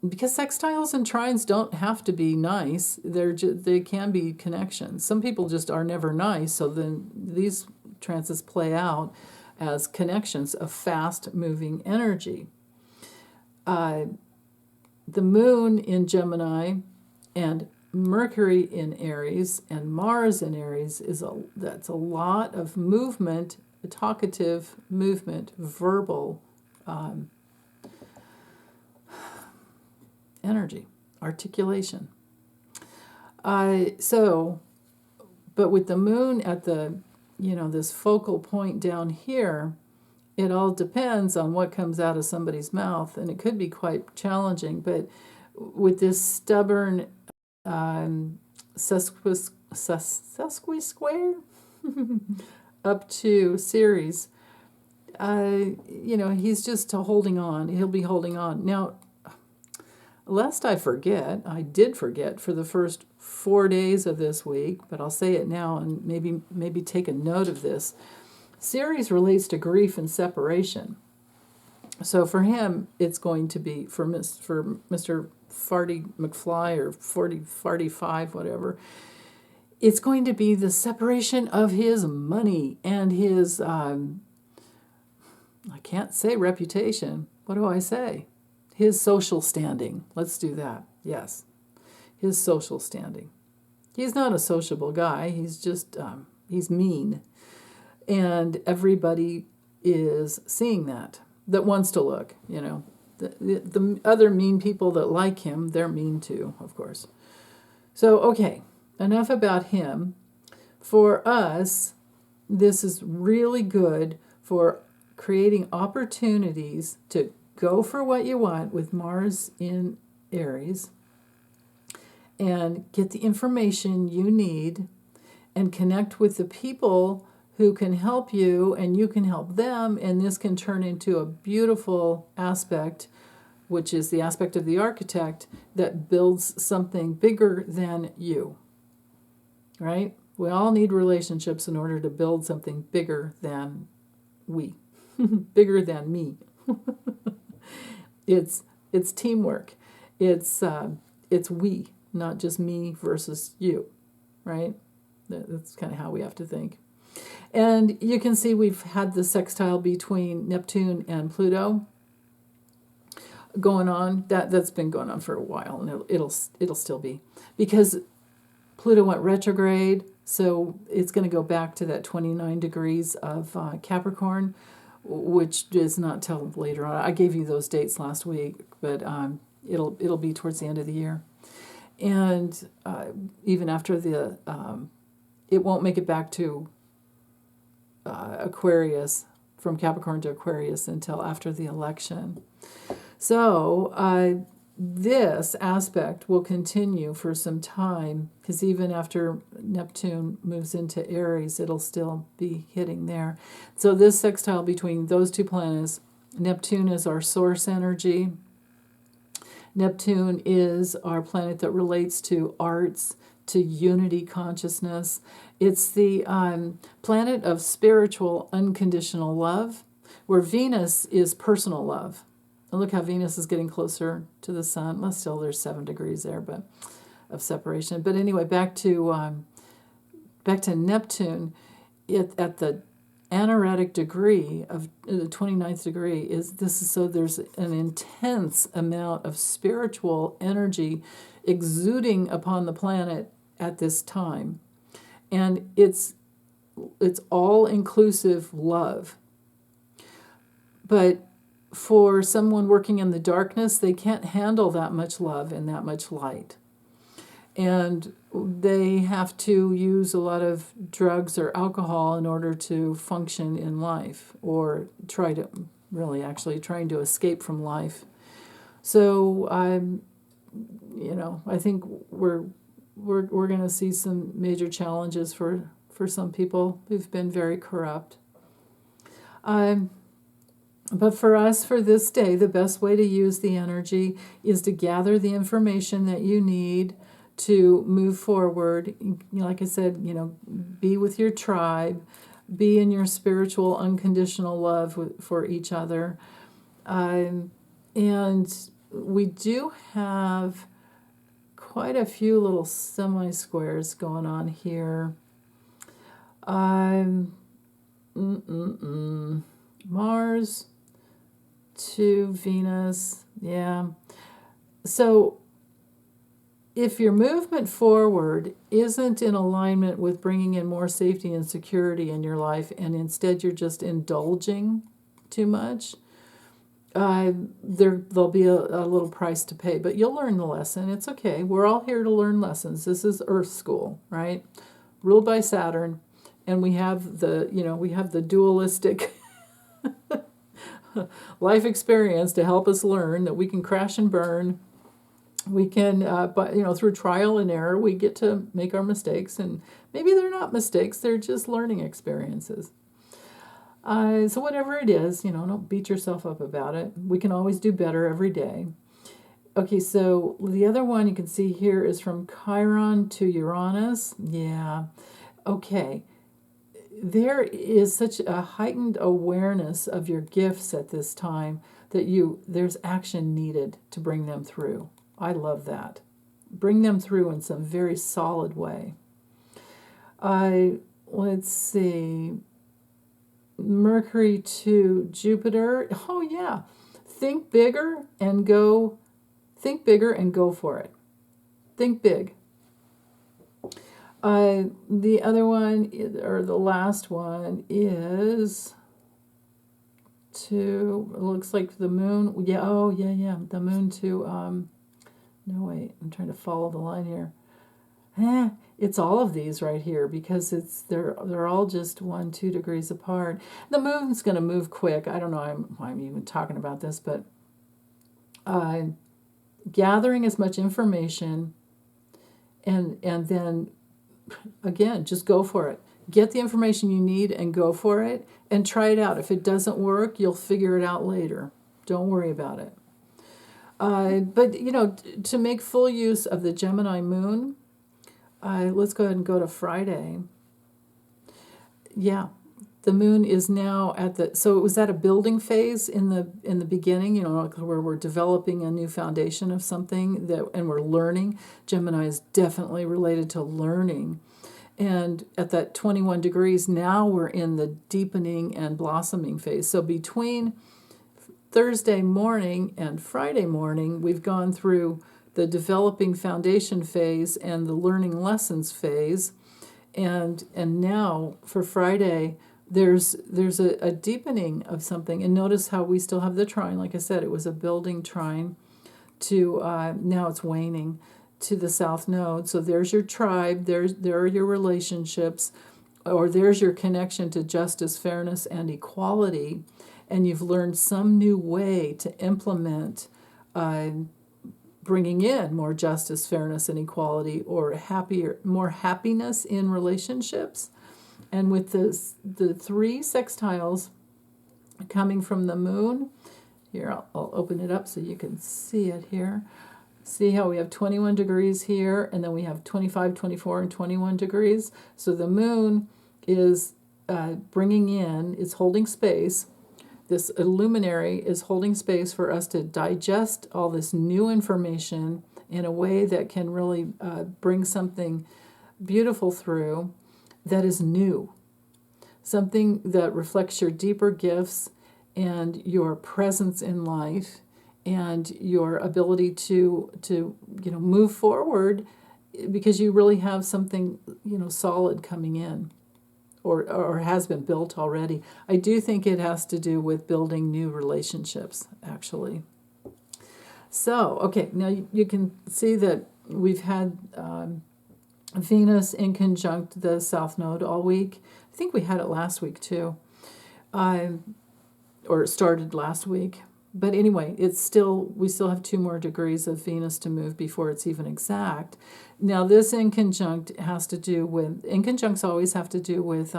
because sextiles and trines don't have to be nice, they can be connections. Some people just are never nice, so then these transits play out as connections of fast-moving energy. The moon in Gemini and Mercury in Aries and Mars in Aries that's a lot of movement, talkative movement, verbal energy, articulation. But with the moon at the, this focal point down here, it all depends on what comes out of somebody's mouth, and it could be quite challenging. But with this stubborn sesqui-square up to Ceres, he's just holding on. He'll be holding on. Now, lest I forget, I did forget for the first 4 days of this week, but I'll say it now and maybe take a note of this. Ceres relates to grief and separation. So for him, it's going to be, for Mr. Farty McFly or Farty 5, whatever, it's going to be the separation of his money and his, I can't say reputation. What do I say? His social standing. Let's do that. Yes. His social standing. He's not a sociable guy. He's just, he's mean. And everybody is seeing that wants to look, The other mean people that like him, they're mean too, of course. So, okay, enough about him. For us, this is really good for creating opportunities to go for what you want with Mars in Aries and get the information you need and connect with the people who can help you and you can help them, and this can turn into a beautiful aspect which is the aspect of the architect that builds something bigger than you, right? We all need relationships in order to build something bigger than we, bigger than me. It's teamwork. It's we, not just me versus you, right? That's kind of how we have to think. And you can see we've had the sextile between Neptune and Pluto going on. That's been going on for a while, and it'll still be, because Pluto went retrograde, so it's going to go back to that 29 degrees of Capricorn, which is not till later on. I gave you those dates last week, but it'll be towards the end of the year, and even after it won't make it back to Aquarius, from Capricorn to Aquarius, until after the election. So this aspect will continue for some time, because even after Neptune moves into Aries, it'll still be hitting there. So this sextile between those two planets, Neptune is our source energy. Neptune is our planet that relates to arts, to unity consciousness. It's the planet of spiritual unconditional love, where Venus is personal love. And look how Venus is getting closer to the sun. Well, still there's 7 degrees there, but of separation. But anyway, back to Neptune. At the anaretic degree of the 29th degree so there's an intense amount of spiritual energy exuding upon the planet at this time, and it's all-inclusive love. But for someone working in the darkness, they can't handle that much love and that much light, and they have to use a lot of drugs or alcohol in order to function in life, or trying to escape from life. So I think we're going to see some major challenges for some people who've been very corrupt. But for us, for this day, the best way to use the energy is to gather the information that you need to move forward. Like I said, be with your tribe, be in your spiritual unconditional love for each other. And we do have quite a few little semi-squares going on here. Mars to Venus, yeah. So if your movement forward isn't in alignment with bringing in more safety and security in your life, and instead you're just indulging too much, there'll be a little price to pay, but you'll learn the lesson. It's okay. We're all here to learn lessons. This is Earth School, right? Ruled by Saturn, and we have the dualistic life experience to help us learn that we can crash and burn. We can, but through trial and error, we get to make our mistakes, and maybe they're not mistakes; they're just learning experiences. So whatever it is, don't beat yourself up about it. We can always do better every day. Okay, so the other one you can see here is from Chiron to Uranus. Yeah, okay. There is such a heightened awareness of your gifts at this time that there's action needed to bring them through. I love that. Bring them through in some very solid way. Let's see. Mercury to Jupiter. Oh yeah. Think bigger and go for it. Think big. The other one, or the last one, is to, it looks like the moon. Yeah, oh yeah. The moon to no, wait, I'm trying to follow the line here. It's all of these right here, because they're all just 1-2 degrees apart. The moon's going to move quick. I don't know why I'm even talking about this, but gathering as much information, and then again, just go for it. Get the information you need and go for it, and try it out. If it doesn't work, you'll figure it out later. Don't worry about it. But, to make full use of the Gemini moon, let's go ahead and go to Friday. Yeah, the moon is now so it was at a building phase in the beginning, like where we're developing a new foundation of something and we're learning. Gemini is definitely related to learning. And at that 21 degrees, now we're in the deepening and blossoming phase. So between Thursday morning and Friday morning, we've gone through the developing foundation phase and the learning lessons phase. And now for Friday, there's a deepening of something. And notice how we still have the trine. Like I said, it was a building trine to now it's waning to the south node. So there's your tribe, there are your relationships, or there's your connection to justice, fairness, and equality. And you've learned some new way to implement bringing in more justice, fairness, and equality, or more happiness in relationships. And with the 3 sextiles coming from the moon, here I'll open it up so you can see it here. See how we have 21 degrees here, and then we have 25, 24, and 21 degrees. So the moon is bringing in, is holding space. This luminary is holding space for us to digest all this new information in a way that can really bring something beautiful through that is new. Something that reflects your deeper gifts and your presence in life and your ability to move forward, because you really have something solid coming in, or has been built already. I do think it has to do with building new relationships, actually. So, okay, now you can see that we've had Venus in conjunct the South Node all week. I think we had it last week too, or it started last week. But anyway, we still have 2 more degrees of Venus to move before it's even exact. Now, this inconjuncts always have to do with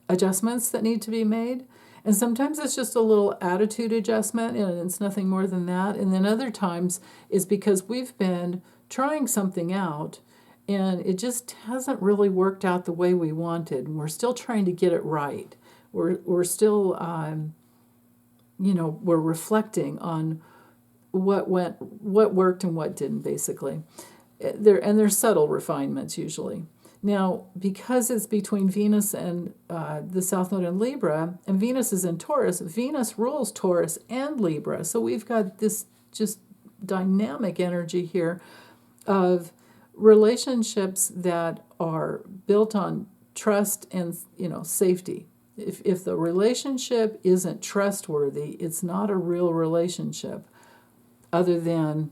adjustments that need to be made. And sometimes it's just a little attitude adjustment, and it's nothing more than that. And then other times is because we've been trying something out, and it just hasn't really worked out the way we wanted. And we're still trying to get it right. We're still... we're reflecting on what worked and what didn't, basically. There's subtle refinements usually. Now, because it's between Venus and the South Node in Libra, and Venus is in Taurus, Venus rules Taurus and Libra. So we've got this just dynamic energy here of relationships that are built on trust and safety. If the relationship isn't trustworthy, it's not a real relationship, other than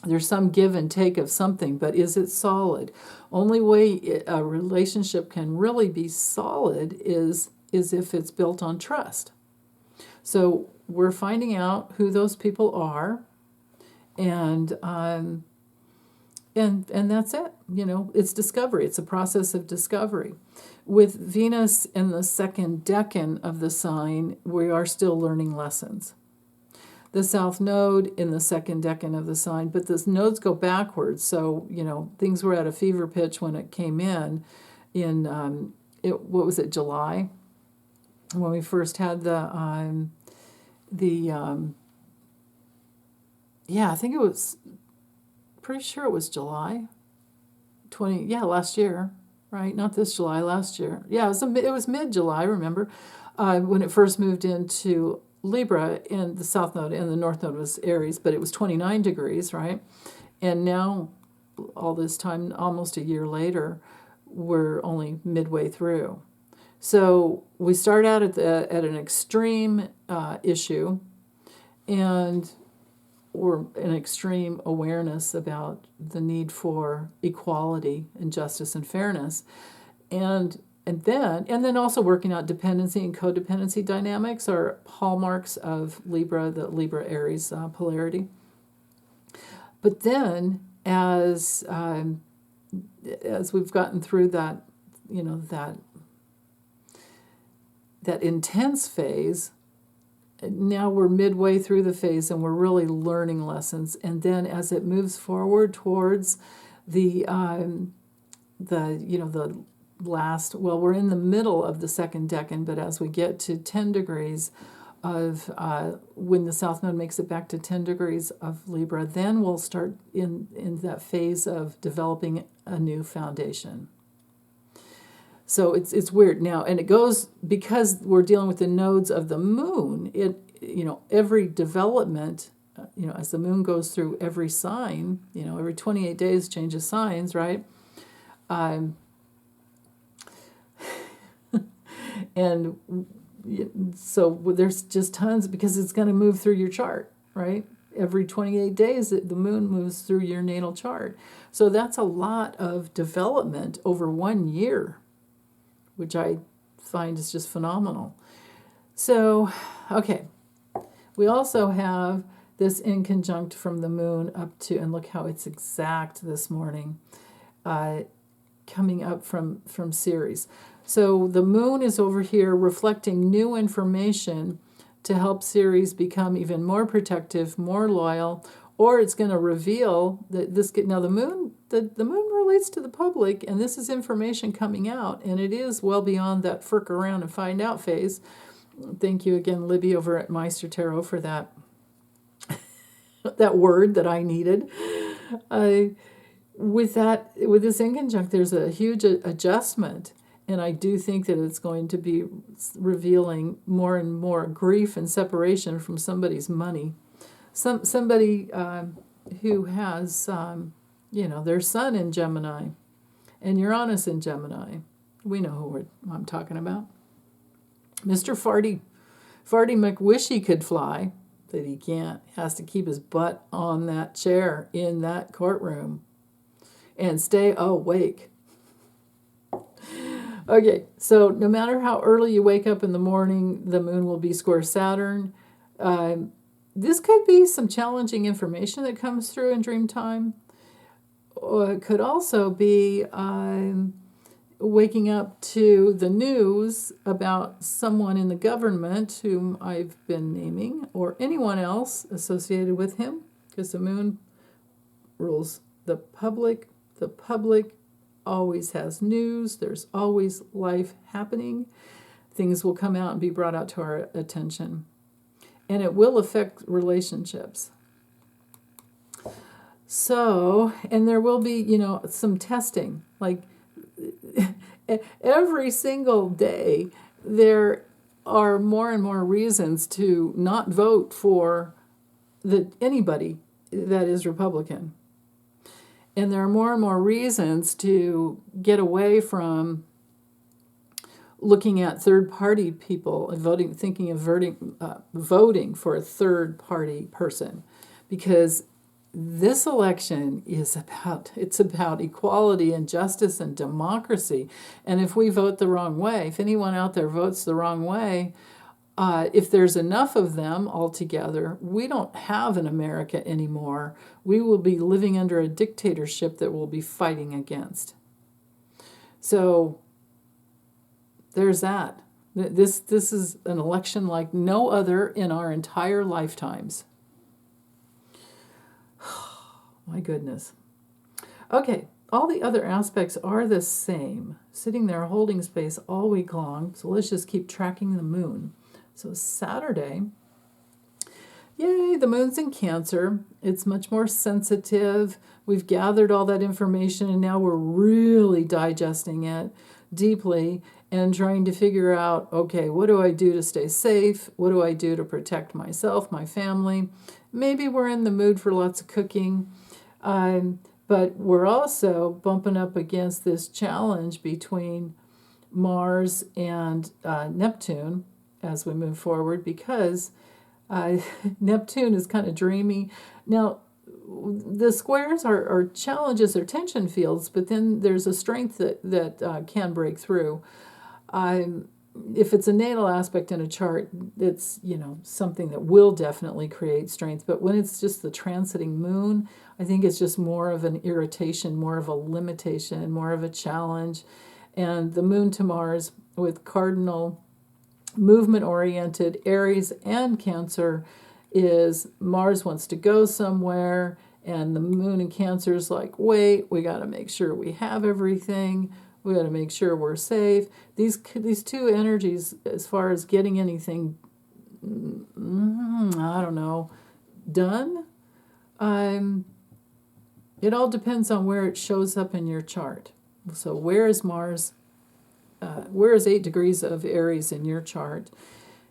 there's some give and take of something, but is it solid? Only way a relationship can really be solid is if it's built on trust. So we're finding out who those people are, and that's it. It's discovery. It's a process of discovery. With Venus in the 2nd decan of the sign, we are still learning lessons. The South Node in the 2nd decan of the sign, but the nodes go backwards. So, things were at a fever pitch when it came in July? When we first had I think it was, pretty sure it was July last year, right? Not this July, last year. Yeah, it was mid-July, remember, when it first moved into Libra, in the South Node, and the North Node was Aries, but it was 29 degrees, right? And now, all this time, almost a year later, we're only midway through. So we start out at an extreme issue, or an extreme awareness about the need for equality and justice and fairness, and then also working out dependency and codependency dynamics are hallmarks of Libra, the Libra-Aries polarity. But then, as we've gotten through that intense phase, now we're midway through the phase and we're really learning lessons. And then as it moves forward towards the last, well, we're in the middle of the second decan, but as we get to 10 degrees of, when the South Node makes it back to 10 degrees of Libra, then we'll start in that phase of developing a new foundation. So it's weird now, and it goes, because we're dealing with the nodes of the moon, every development, as the moon goes through every sign, every 28 days changes signs, right? And so there's just tons, because it's going to move through your chart, right? Every 28 days, the moon moves through your natal chart. So that's a lot of development over 1 year, which I find is just phenomenal. So, okay. We also have this inconjunct from the moon up to, and look how it's exact this morning, coming up from Ceres. So the moon is over here reflecting new information to help Ceres become even more protective, more loyal, or it's going to reveal that now the moon relates to the public, and this is information coming out, and it is well beyond that frick around and find out phase. Thank you again, Libby, over at Meister Tarot, for that that word that I needed. With this inconjunct, there's a huge adjustment. And I do think that it's going to be revealing more and more grief and separation from somebody's money. Somebody who has, their sun in Gemini and Uranus in Gemini. We know who I'm talking about. Mr. Farty McWish he could fly, but he can't. He has to keep his butt on that chair in that courtroom and stay awake. Okay, so no matter how early you wake up in the morning, the moon will be square Saturn. This could be some challenging information that comes through in dream time. Or it could also be waking up to the news about someone in the government whom I've been naming, or anyone else associated with him, because the moon rules the public. The public always has news. There's always life happening. Things will come out and be brought out to our attention. And it will affect relationships. So, and there will be, some testing. Like every single day, there are more and more reasons to not vote for anybody that is Republican. And there are more and more reasons to get away from looking at third-party people and thinking of voting for a third-party person, because this election is about equality and justice and democracy. And if we vote the wrong way, if anyone out there votes the wrong way, if there's enough of them altogether, we don't have an America anymore. We will be living under a dictatorship that we'll be fighting against. So there's that. This is an election like no other in our entire lifetimes. My goodness. Okay, all the other aspects are the same, sitting there holding space all week long. So let's just keep tracking the moon. So Saturday, yay, the moon's in Cancer. It's much more sensitive. We've gathered all that information, and now we're really digesting it deeply and trying to figure out, okay, what do I do to stay safe? What do I do to protect myself, my family? Maybe we're in the mood for lots of cooking. But we're also bumping up against this challenge between Mars and Neptune as we move forward, because Neptune is kind of dreamy. Now, the squares are challenges or tension fields, but then there's a strength that can break through. If it's a natal aspect in a chart, it's something that will definitely create strength. But when it's just the transiting moon, I think it's just more of an irritation, more of a limitation, more of a challenge. And the moon to Mars with cardinal movement-oriented. Aries and Cancer is Mars wants to go somewhere, and the moon in Cancer is like, wait, we got to make sure we have everything. We got to make sure we're safe. These two energies, as far as getting anything, I don't know, done, it all depends on where it shows up in your chart. So where is Mars? Where is 8 degrees of Aries in your chart?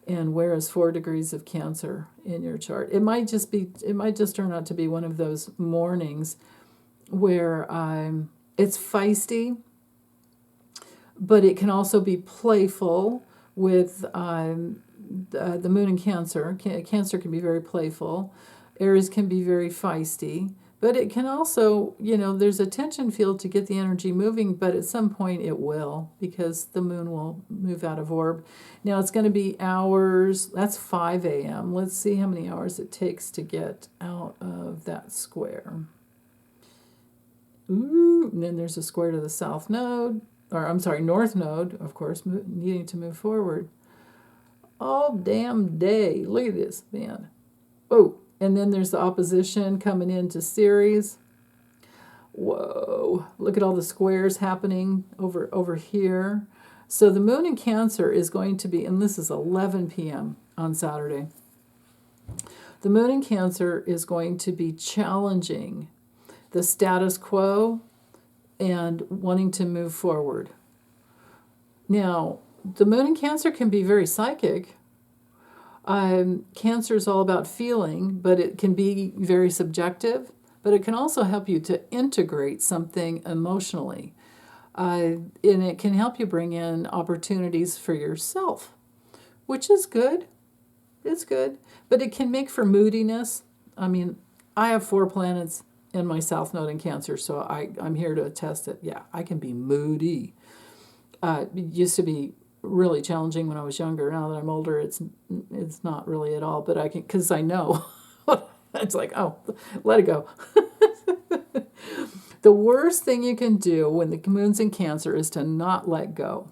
And where is 4 degrees of Cancer in your chart? It might just turn out to be one of those mornings where it's feisty, but it can also be playful with the moon in Cancer. Cancer can be very playful. Aries can be very feisty. But it can also, there's a tension field to get the energy moving, but at some point it will, because the moon will move out of orb. Now it's going to be hours. That's 5 a.m. Let's see how many hours it takes to get out of that square. Ooh, and then there's a square to the south node, north node, of course, needing to move forward. All damn day. Look at this, man. Oh. And then there's the opposition coming into Ceres. Whoa, look at all the squares happening over here. So the moon in Cancer is going to be, and this is 11 p.m. on Saturday. The moon in Cancer is going to be challenging the status quo and wanting to move forward. Now, the moon in Cancer can be very psychic. Cancer is all about feeling, but it can be very subjective, but it can also help you to integrate something emotionally. And it can help you bring in opportunities for yourself, which is good. It's good. But it can make for moodiness. I mean, I have 4 planets in my south node in Cancer, so I'm here to attest that, yeah, I can be moody. It used to be really challenging when I was younger. Now that I'm older, it's not really at all, but I can, because I know. It's like, oh, let it go. The worst thing you can do when the moon's in Cancer is to not let go.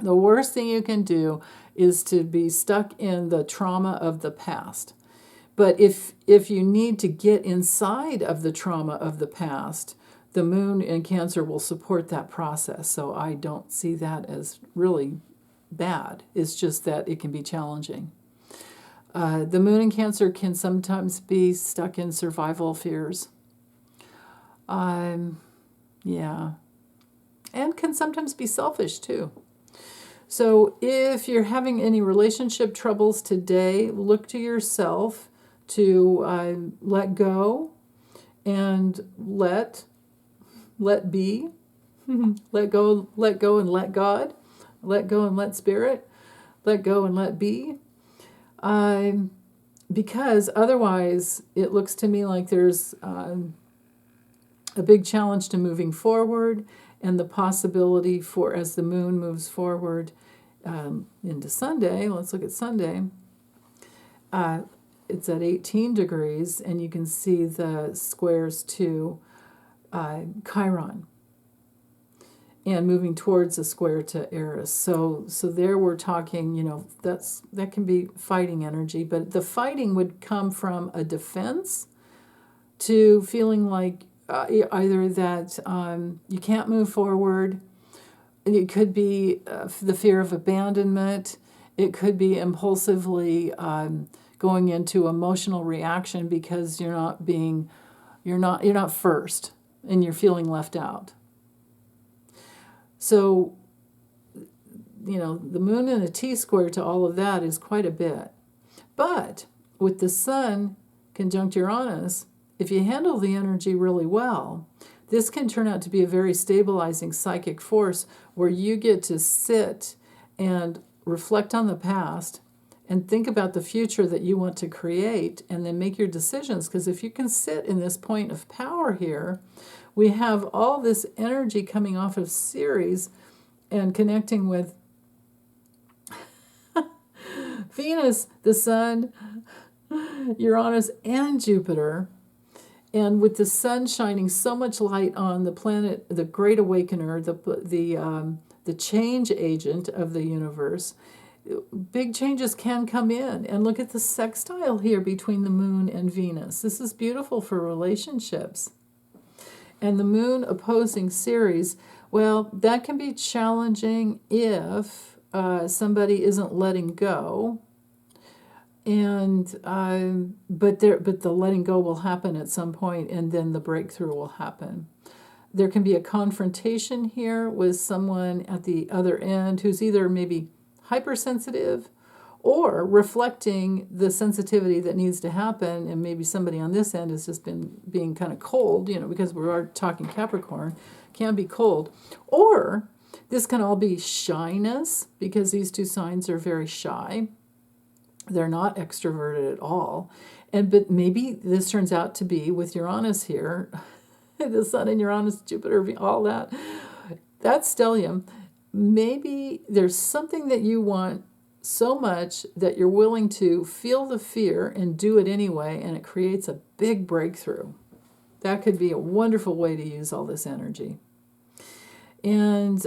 The worst thing you can do is to be stuck in the trauma of the past. But if you need to get inside of the trauma of the past, the moon in Cancer will support that process. So I don't see that as really bad. It's just that it can be challenging. The moon in Cancer can sometimes be stuck in survival fears. Yeah. And can sometimes be selfish too. So if you're having any relationship troubles today, look to yourself to let go and let be. Let go and let God. Let go and let Spirit. Let go and let be. Because otherwise it looks to me like there's a big challenge to moving forward, and the possibility for, as the moon moves forward into Sunday, let's look at Sunday, it's at 18 degrees, and you can see the squares to Chiron, and moving towards a square to Eris. So there we're talking, that can be fighting energy, but the fighting would come from a defense to feeling like either that you can't move forward. It could be the fear of abandonment. It could be impulsively going into emotional reaction because you're not first, and you're feeling left out. So, the moon in a T-square to all of that is quite a bit. But with the sun conjunct Uranus, if you handle the energy really well, this can turn out to be a very stabilizing psychic force where you get to sit and reflect on the past and think about the future that you want to create, and then make your decisions. Because if you can sit in this point of power here, we have all this energy coming off of Ceres and connecting with Venus, the Sun, Uranus, and Jupiter. And with the sun shining so much light on the planet, the Great Awakener, the change agent of the universe, big changes can come in. And look at the sextile here between the moon and Venus. This is beautiful for relationships. And the moon opposing Ceres, well, that can be challenging if somebody isn't letting go. And but the letting go will happen at some point, and then the breakthrough will happen. There can be a confrontation here with someone at the other end who's either maybe hypersensitive or reflecting the sensitivity that needs to happen, and maybe somebody on this end has just been being kind of cold, because we are talking Capricorn, can be cold. Or this can all be shyness, because these two signs are very shy. They're not extroverted at all. But maybe this turns out to be, with Uranus here, the Sun and Uranus, Jupiter, all that, that's stellium. Maybe there's something that you want so much that you're willing to feel the fear and do it anyway, and it creates a big breakthrough. That could be a wonderful way to use all this energy. And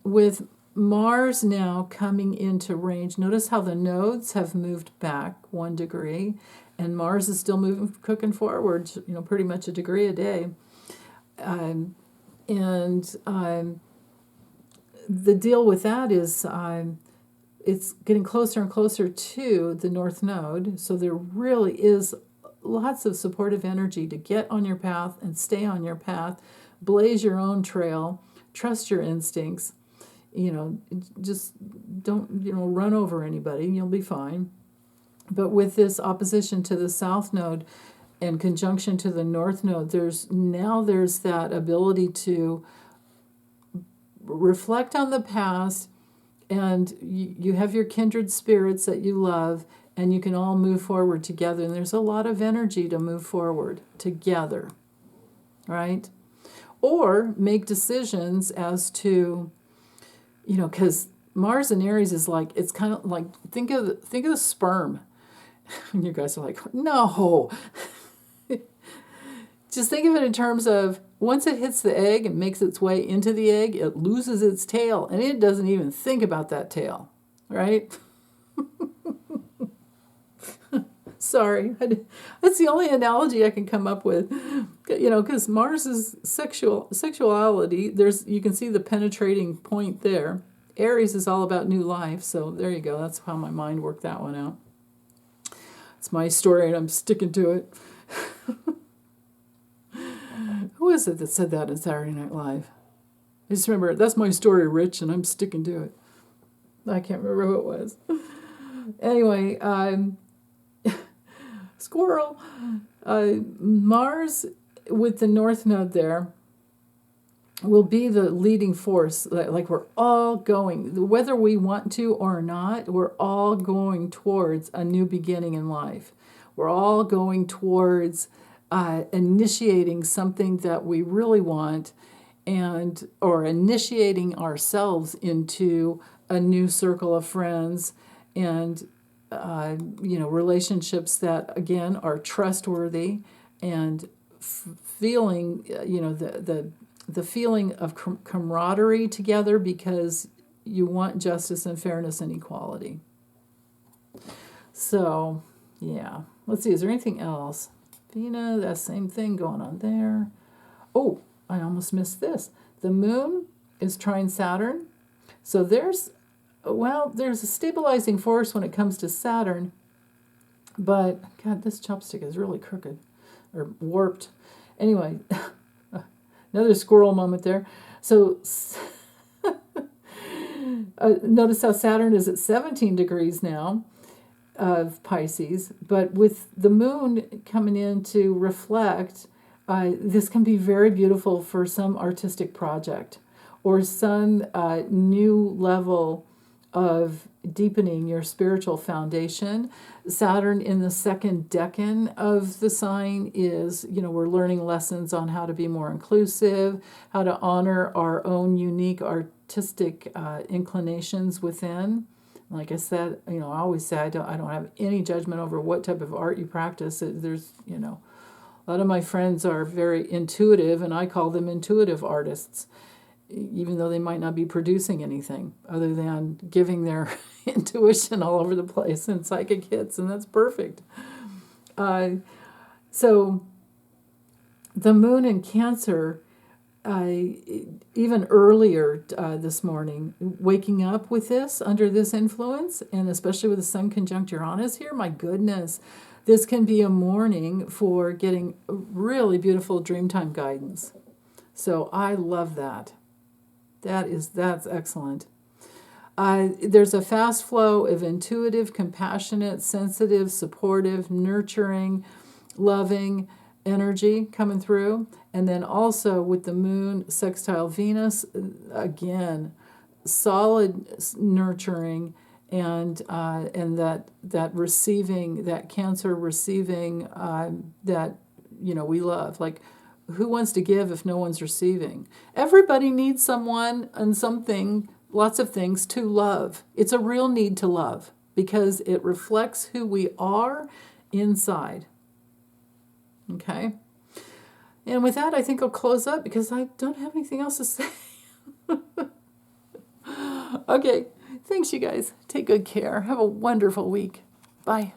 with Mars now coming into range, notice how the nodes have moved back 1 degree, and Mars is still moving, cooking forward, pretty much a degree a day. The deal with that is it's getting closer and closer to the North Node, so there really is lots of supportive energy to get on your path and stay on your path, blaze your own trail, trust your instincts, just don't, run over anybody, and you'll be fine. But with this opposition to the South Node and conjunction to the North Node, there's that ability to reflect on the past, and you have your kindred spirits that you love, and you can all move forward together. And there's a lot of energy to move forward together, right? Or make decisions as to, because Mars in Aries is like, it's kind of like, think of the sperm. And you guys are like, no. Just think of it in terms of, once it hits the egg and makes its way into the egg, it loses its tail, and it doesn't even think about that tail, right? Sorry, that's the only analogy I can come up with, because Mars is sexuality. You can see the penetrating point there. Aries is all about new life, so there you go. That's how my mind worked that one out. It's my story, and I'm sticking to it. Who is it that said that in Saturday Night Live? I just remember, that's my story, Rich, and I'm sticking to it. I can't remember who it was. Anyway, squirrel. Mars with the North Node there will be the leading force. Like we're all going, whether we want to or not, we're all going towards a new beginning in life. We're all going towards initiating something that we really want, or initiating ourselves into a new circle of friends, and relationships that again are trustworthy, and feeling the feeling of camaraderie together, because you want justice and fairness and equality. So yeah, let's see, is there anything else? Venus, that same thing going on there. Oh, I almost missed this. The moon is trine Saturn. So there's a stabilizing force when it comes to Saturn. But, God, this chopstick is really crooked or warped. Anyway, another squirrel moment there. So notice how Saturn is at 17 degrees now of Pisces, but with the moon coming in to reflect, this can be very beautiful for some artistic project or some new level of deepening your spiritual foundation. Saturn in the second decan of the sign is, we're learning lessons on how to be more inclusive, how to honor our own unique artistic inclinations within. Like I said, I always say I don't have any judgment over what type of art you practice. There's, a lot of my friends are very intuitive, and I call them intuitive artists. even though they might not be producing anything other than giving their intuition all over the place and psychic hits, and that's perfect. So the moon in Cancer, even earlier this morning, waking up with this, under this influence, and especially with the Sun conjunct Uranus here, my goodness, this can be a morning for getting really beautiful dreamtime guidance. So I love that. That's excellent. There's a fast flow of intuitive, compassionate, sensitive, supportive, nurturing, loving energy coming through. And then also with the moon sextile Venus, again, solid nurturing and that receiving, that Cancer receiving that, we love. Like, who wants to give if no one's receiving? Everybody needs someone and something, lots of things to love. It's a real need to love because it reflects who we are inside. Okay? And with that, I think I'll close up because I don't have anything else to say. Okay. Thanks, you guys. Take good care. Have a wonderful week. Bye.